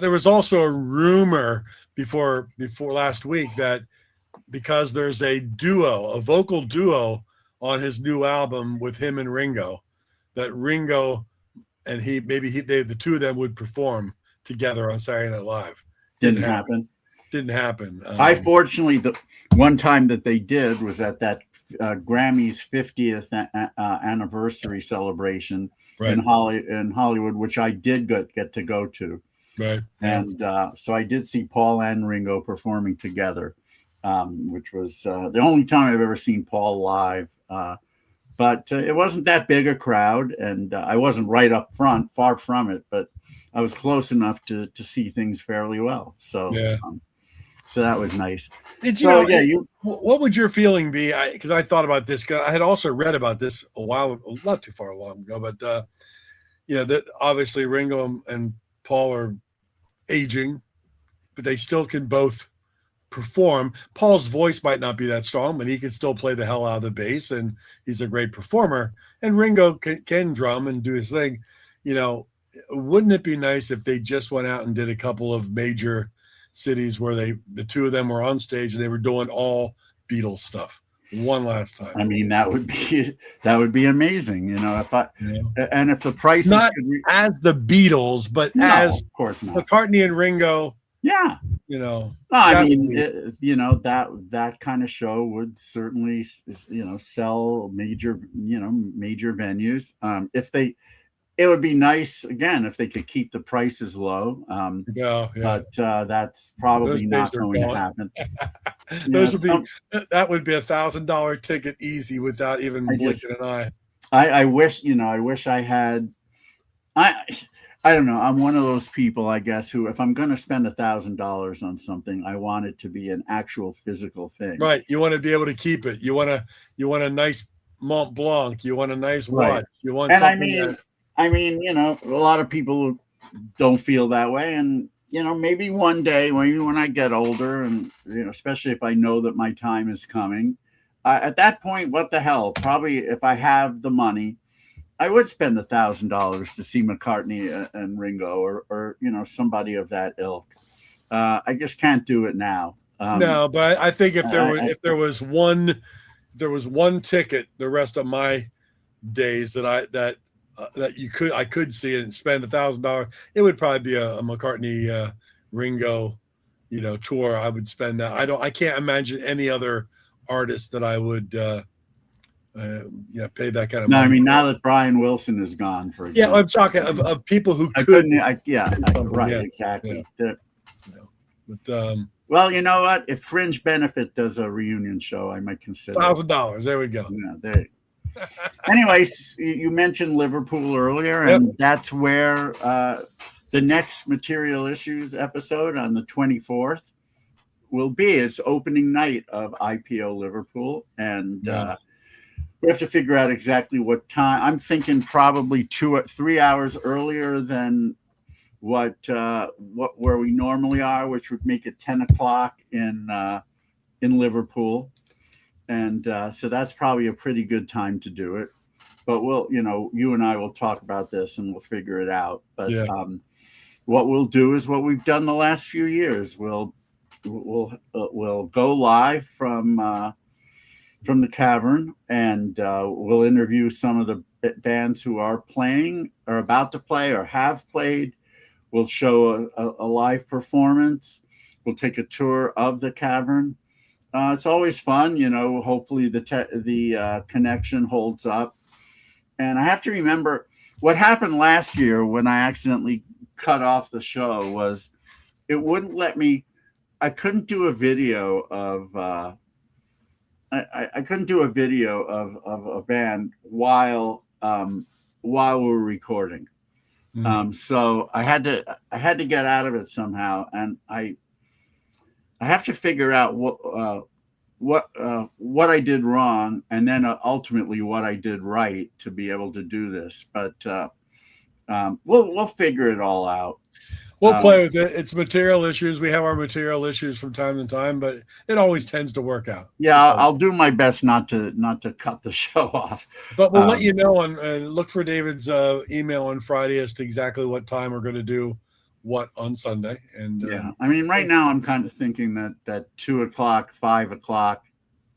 a rumor before last week that because there's a vocal duo on his new album with him and Ringo, that Ringo and the two of them would perform together on Saturday Night Live. Didn't happen. Didn't happen. I fortunately, the one time that they did was at that Grammy's 50th anniversary celebration in Hollywood, which I did get to go to. Right. And so I did see Paul and Ringo performing together, which was the only time I've ever seen Paul live. But it wasn't that big a crowd, and I wasn't right up front, far from it, but I was close enough to see things fairly well. So so that was nice. What would your feeling be? Because I thought about this. I had also read about this not too far long ago, but that obviously Ringo and Paul are aging, but they still can both perform. Paul's voice might not be that strong, but he can still play the hell out of the bass, and he's a great performer. And Ringo can drum and do his thing. Wouldn't it be nice if they just went out and did a couple of major cities where the two of them were on stage and they were doing all Beatles stuff one last time? I mean, that would be amazing. If the price not as the Beatles, but as of course not. McCartney and Ringo. Yeah. I mean, that kind of show would certainly, sell major venues. It would be nice again if they could keep the prices low. But that's probably not going to happen. That would be $1,000 ticket easy without even blinking an eye. I wish I had. I don't know. I'm one of those people, I guess, who, if I'm going to spend $1,000 on something, I want it to be an actual physical thing. Right. You want to be able to keep it. You want a nice Mont Blanc. You want a nice Right. watch. You want And something. I mean, you know, a lot of people don't feel that way, and you know, maybe one day, maybe when I get older, and you know, especially if I know that my time is coming, at that point, what the hell? Probably, if I have the money, I would spend $1,000 to see McCartney and Ringo, or you know, somebody of that ilk. I just can't do it now. No, but I think if I- there was one ticket the rest of my days that I could see it and spend $1,000, it would probably be a McCartney Ringo, you know, tour. I would spend that. I can't imagine any other artist that I would pay that kind of No, money. I mean, now that Brian Wilson is gone, for Yeah, example. I'm talking of people who I could. couldn't. Right, Yeah. exactly. But Well, you know what? If Fringe Benefit does a reunion show, I might consider. $1,000. There we go. Yeah, there. Anyways, you mentioned Liverpool earlier, and that's where the next Material Issues episode on the 24th will be. It's opening night of IPO Liverpool, and we have to figure out exactly what time. I'm thinking probably 2 or 3 hours earlier than what where we normally are, which would make it 10 o'clock in Liverpool. And so that's probably a pretty good time to do it. But we'll, you know, you and I will talk about this and we'll figure it out. But what we'll do is what we've done the last few years. We'll go live from the Cavern, and we'll interview some of the bands who are playing, or about to play, or have played. We'll show a live performance. We'll take a tour of the Cavern. It's always fun, you know. Hopefully the connection holds up. And I have to remember what happened last year when I accidentally cut off the show was it wouldn't let me. I couldn't do a video of. I couldn't do a video of a band while we're recording. So I had to get out of it somehow, and I have to figure out what I did wrong, and then ultimately what I did right to be able to do this. But we'll figure it all out. We'll play with it. It's Material Issues. We have our Material Issues from time to time, but it always tends to work out. Yeah, I'll do my best not to cut the show off. But we'll let you know and look for David's email on Friday as to exactly what time we're going to do what on Sunday. And I mean, right now I'm kind of thinking that 2 o'clock, 5 o'clock,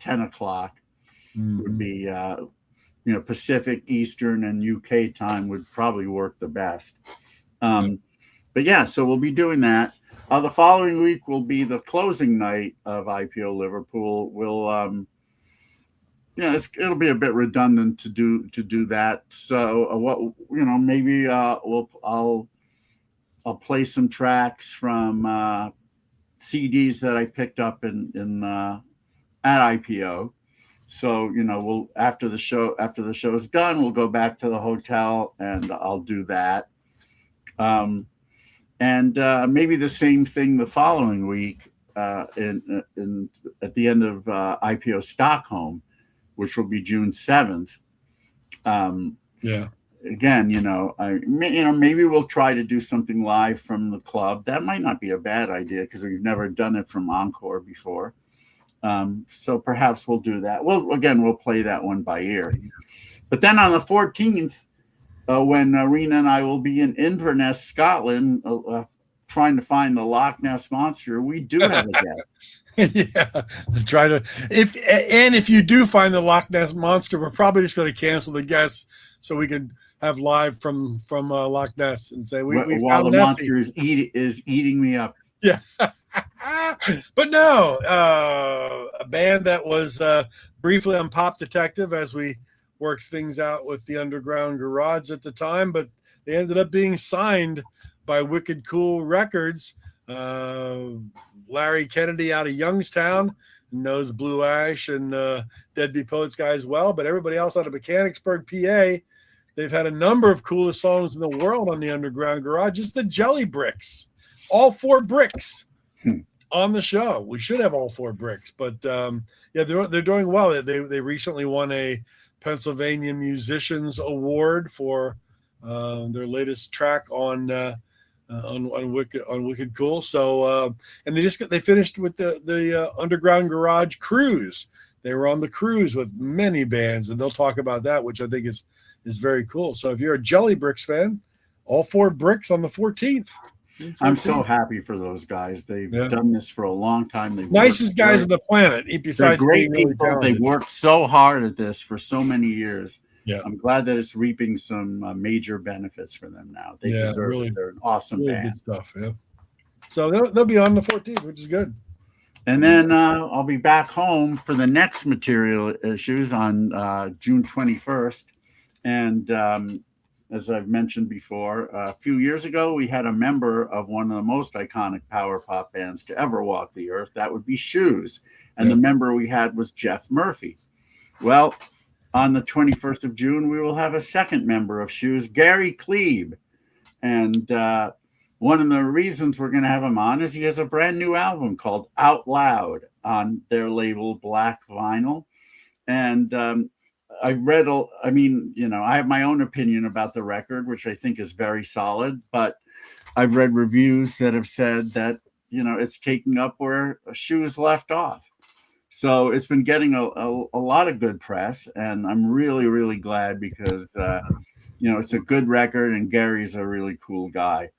10 o'clock would be Pacific, Eastern, and UK time would probably work the best. But yeah, so we'll be doing that. The following week will be the closing night of IPO Liverpool. We'll it'll be a bit redundant to do that. So maybe I'll play some tracks from CDs that I picked up in at IPO. So we'll after the show is done, we'll go back to the hotel and I'll do that. And maybe the same thing the following week at the end of IPO Stockholm, which will be June 7th. Again, maybe we'll try to do something live from the club. That might not be a bad idea because we've never done it from Encore before. So perhaps we'll do that. We'll play that one by ear. But then on the 14th, when Rena and I will be in Inverness, Scotland, trying to find the Loch Ness Monster, we do have a guest. If you do find the Loch Ness Monster, we're probably just going to cancel the guests so we can have live from Loch Ness and say we while found the Nessie. monster is eating me up. Yeah. But no, a band that was briefly on Pop Detective as we worked things out with the Underground Garage at the time, but they ended up being signed by Wicked Cool Records. Larry Kennedy out of Youngstown knows Blue Ash and Deadbeat Poets guys well, but everybody else out of Mechanicsburg, PA, they've had a number of coolest songs in the world on the Underground Garage. It's the Jelly Bricks, all 4 bricks on the show. We should have all 4 bricks, but they're doing well. They recently won a Pennsylvania Musicians Award for their latest track on Wicked Cool. So and they finished with the Underground Garage Cruise. They were on the cruise with many bands, and they'll talk about that, which I think is very cool. So if you're a Jelly Bricks fan, all 4 bricks on the 14th. I'm so happy for those guys. They've done this for a long time. They've nicest guys on the planet. Besides great being people, really they worked so hard at this for so many years. Yeah, I'm glad that it's reaping some major benefits for them now. They deserve it. They're an awesome band. Good stuff. Yeah. So they'll be on the 14th, which is good. And then I'll be back home for the next Material Issues on June 21st. And as I've mentioned before, a few years ago, we had a member of one of the most iconic power pop bands to ever walk the earth. That would be Shoes. And the member we had was Jeff Murphy. Well, on the 21st of June, we will have a second member of Shoes, Gary Klebe. And one of the reasons we're going to have him on is he has a brand new album called Out Loud on their label Black Vinyl. And I have my own opinion about the record, which I think is very solid, but I've read reviews that have said that, it's taking up where Shoes left off. So it's been getting a lot of good press, and I'm really, really glad because, it's a good record and Gary's a really cool guy.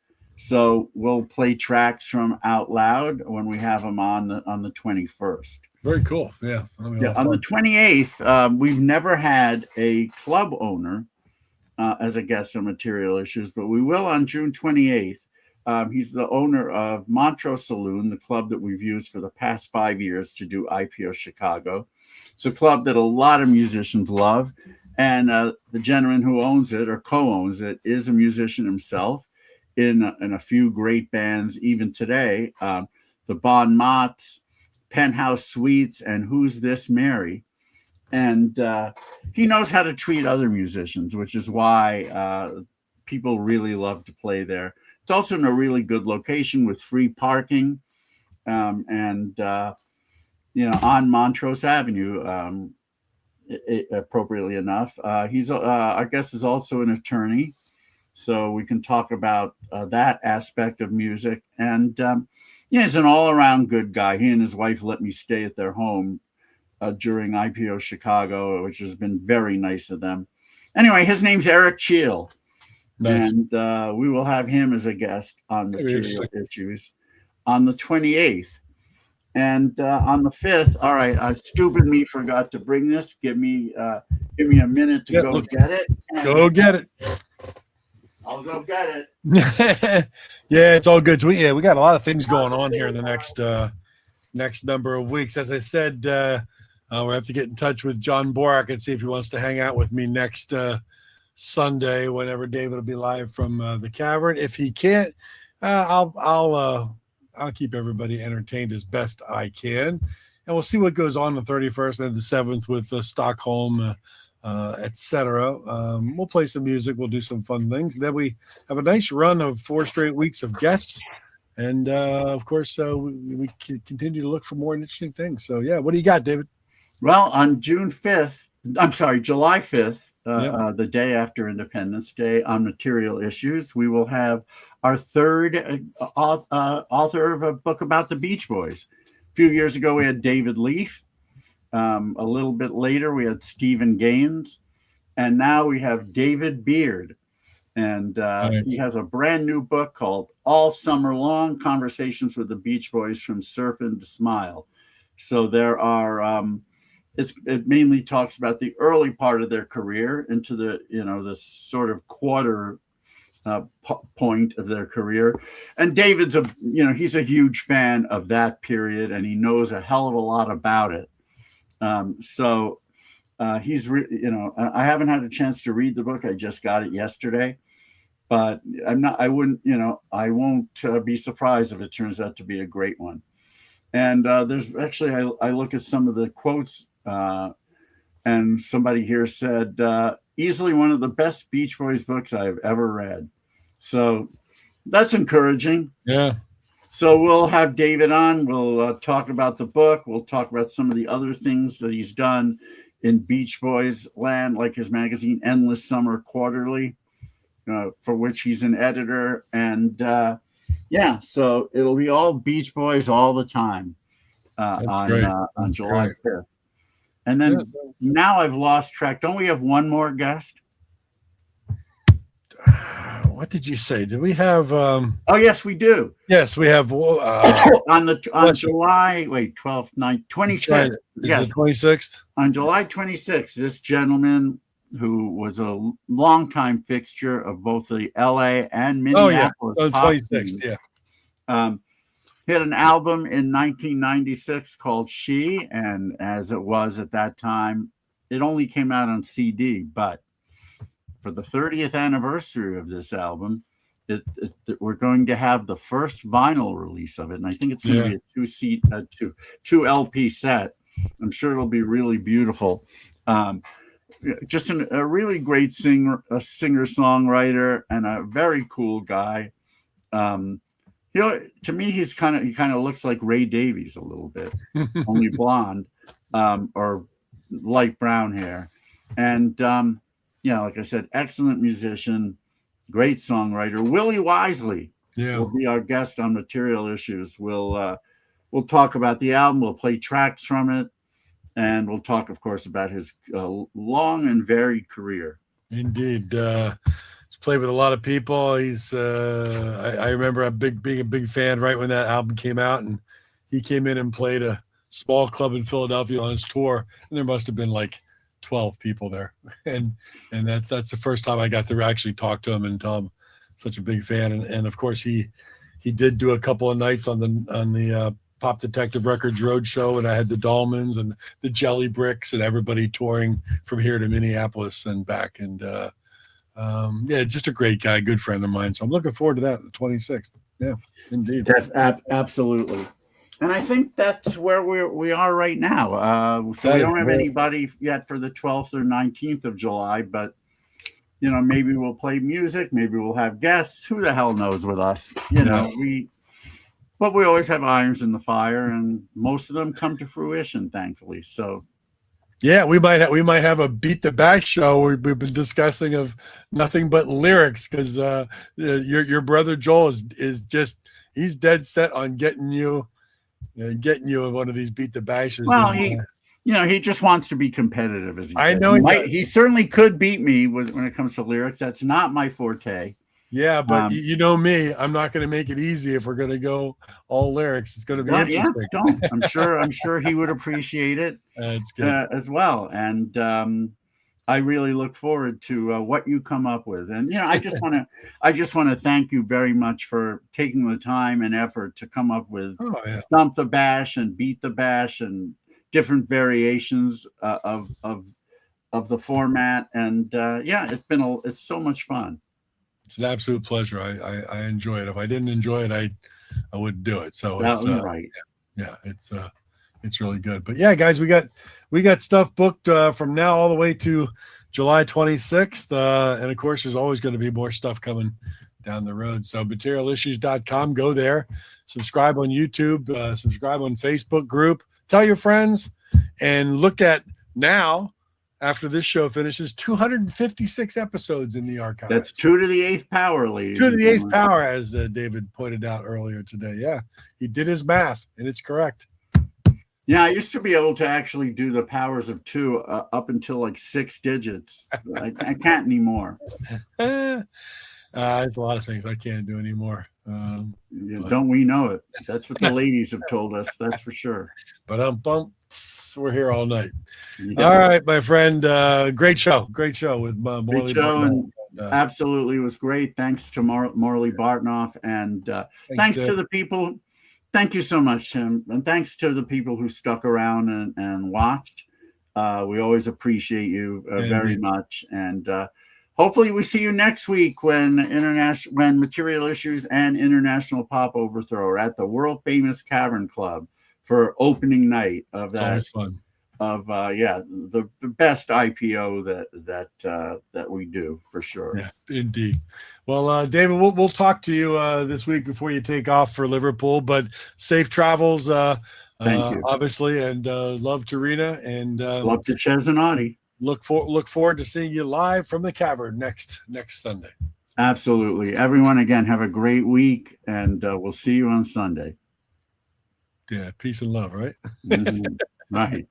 So we'll play tracks from Out Loud when we have him on the 21st. Very cool. Yeah. On the 28th, we've never had a club owner as a guest on Material Issues, but we will on June 28th. He's the owner of Montrose Saloon, the club that we've used for the past 5 years to do IPO Chicago. It's a club that a lot of musicians love. And the gentleman who owns it or co-owns it is a musician himself in a few great bands, even today. The Bon Mots, Penthouse Suites, and Who's This Mary? And he knows how to treat other musicians, which is why people really love to play there. It's also in a really good location with free parking and on Montrose Avenue, appropriately enough. He's, I guess, is also an attorney. So we can talk about that aspect of music. And he's an all-around good guy. He and his wife let me stay at their home during IPO Chicago, which has been very nice of them. Anyway, his name's Eric Cheel. Nice. And we will have him as a guest on Material Issues on the 28th. And on the 5th, all right, stupid me forgot to bring this. Give me a minute to go get it. Go get it. I'll go get it. Yeah, it's all good. We got a lot of things going on here in the next number of weeks. As I said, we'll have to get in touch with John Borak and see if he wants to hang out with me next Sunday, whenever David will be live from the cavern. If he can't, I'll keep everybody entertained as best I can, and we'll see what goes on the 31st and the 7th with Stockholm. Etc. We'll play some music. We'll do some fun things. Then we have a nice run of 4 straight weeks of guests, and of course, we continue to look for more interesting things. So, what do you got, David? Well, on July 5th, the day after Independence Day, on Material Issues, we will have our third author of a book about the Beach Boys. A few years ago, we had David Leaf. A little bit later, we had Stephen Gaines, and now we have David Beard. And he has a brand new book called All Summer Long, Conversations with the Beach Boys from Surfin' to Smile. So there are, it mainly talks about the early part of their career into the sort of quarter point of their career. And David's he's a huge fan of that period, and he knows a hell of a lot about it. He's, I haven't had a chance to read the book. I just got it yesterday, but I won't be surprised if it turns out to be a great one. And there's actually, I look at some of the quotes, and somebody here said, easily one of the best Beach Boys books I've ever read. So that's encouraging. Yeah. So we'll have David on. We'll talk about the book. We'll talk about some of the other things that he's done in Beach Boys land, like his magazine Endless Summer Quarterly, for which he's an editor. And so it'll be all Beach Boys all the time on July 5th. And then now I've lost track. Don't we have one more guest? What did you say? Did we have? Oh, yes, we do. Yes, we have. on July 12th, 26th. Yes, the 26th. On July 26th, this gentleman, who was a longtime fixture of both the LA and Minneapolis. Oh, yeah. 26th, yeah. He had an album in 1996 called She, and as it was at that time, it only came out on CD, but for the 30th anniversary of this album, we're going to have the first vinyl release of it, and I think it's going to be a two LP set. I'm sure it'll be really beautiful. Just a really great singer-songwriter, and a very cool guy. To me, he kind of looks like Ray Davies a little bit, only blonde, or light brown hair, and like I said, excellent musician, great songwriter. Willie Wisely will be our guest on Material Issues. We'll talk about the album. We'll play tracks from it, and we'll talk, of course, about his long and varied career. Indeed, he's played with a lot of people. He's I remember being a big fan right when that album came out, and he came in and played a small club in Philadelphia on his tour, and there must have been like 12 people there, and that's the first time I got to actually talk to him and tell him such a big fan. And of course he did do a couple of nights on the Pop Detective Records road show, and I had the Dolmans and the Jelly Bricks and everybody touring from here to Minneapolis and back. And just a great guy, good friend of mine. So I'm looking forward to that, the 26th. Yeah, indeed. Absolutely. And I think that's where we are right now. So we don't have anybody yet for the 12th or 19th of July, but maybe we'll play music, maybe we'll have guests. Who the hell knows with us? But we always have irons in the fire, and most of them come to fruition, thankfully. So yeah, we might have a Beat the Bash show where we've been discussing of nothing but lyrics, because your brother Joel is just, he's dead set on getting you in one of these Beat the Bashers. Well, he just wants to be competitive, as he said. I know he certainly could beat me when it comes to lyrics. That's not my forte. Yeah, but you know me, I'm not going to make it easy if we're going to go all lyrics. It's going to be interesting. Yeah, don't. I'm sure he would appreciate it. That's good as well. And I really look forward to what you come up with. And I just want to thank you very much for taking the time and effort to come up with Stump the Bash and Beat the Bash and different variations of the format. And it's so much fun. It's an absolute pleasure. I enjoy it. If I didn't enjoy it, I wouldn't do it. So it's right. Yeah, it's really good. But yeah, guys, we got stuff booked from now all the way to July 26th. And of course, there's always going to be more stuff coming down the road. So materialissues.com, go there, subscribe on YouTube, subscribe on Facebook group, tell your friends, and look at now, after this show finishes, 256 episodes in the archive. That's 2 to the 8th power, ladies. 2 to the 8th power, as David pointed out earlier today. Yeah, he did his math, and it's correct. Yeah, I used to be able to actually do the powers of 2 up until like 6 digits. I can't anymore. There's a lot of things I can't do anymore. Don't we know it? That's what the ladies have told us. That's for sure. But we're here all night. All right, my friend. Great show with Morley Bartnoff. Absolutely, it was great. Thanks to Morley Bartnoff, and thanks to the people. Thank you so much, Tim, and thanks to the people who stuck around and watched. We always appreciate you very much, and hopefully we see you next week when Material Issues and International Pop Overthrow are at the world famous Cavern Club for opening night of that. It's always fun. Of the best IPO that we do, for sure. Yeah, indeed. Well, David, we'll talk to you this week before you take off for Liverpool, but safe travels Thank you. Obviously, and love Tarina, and Love to Chesanati. look forward to seeing you live from the cavern next Sunday. Absolutely. Everyone, again, have a great week, and we'll see you on Sunday. Yeah, peace and love, right? Mhm. Right.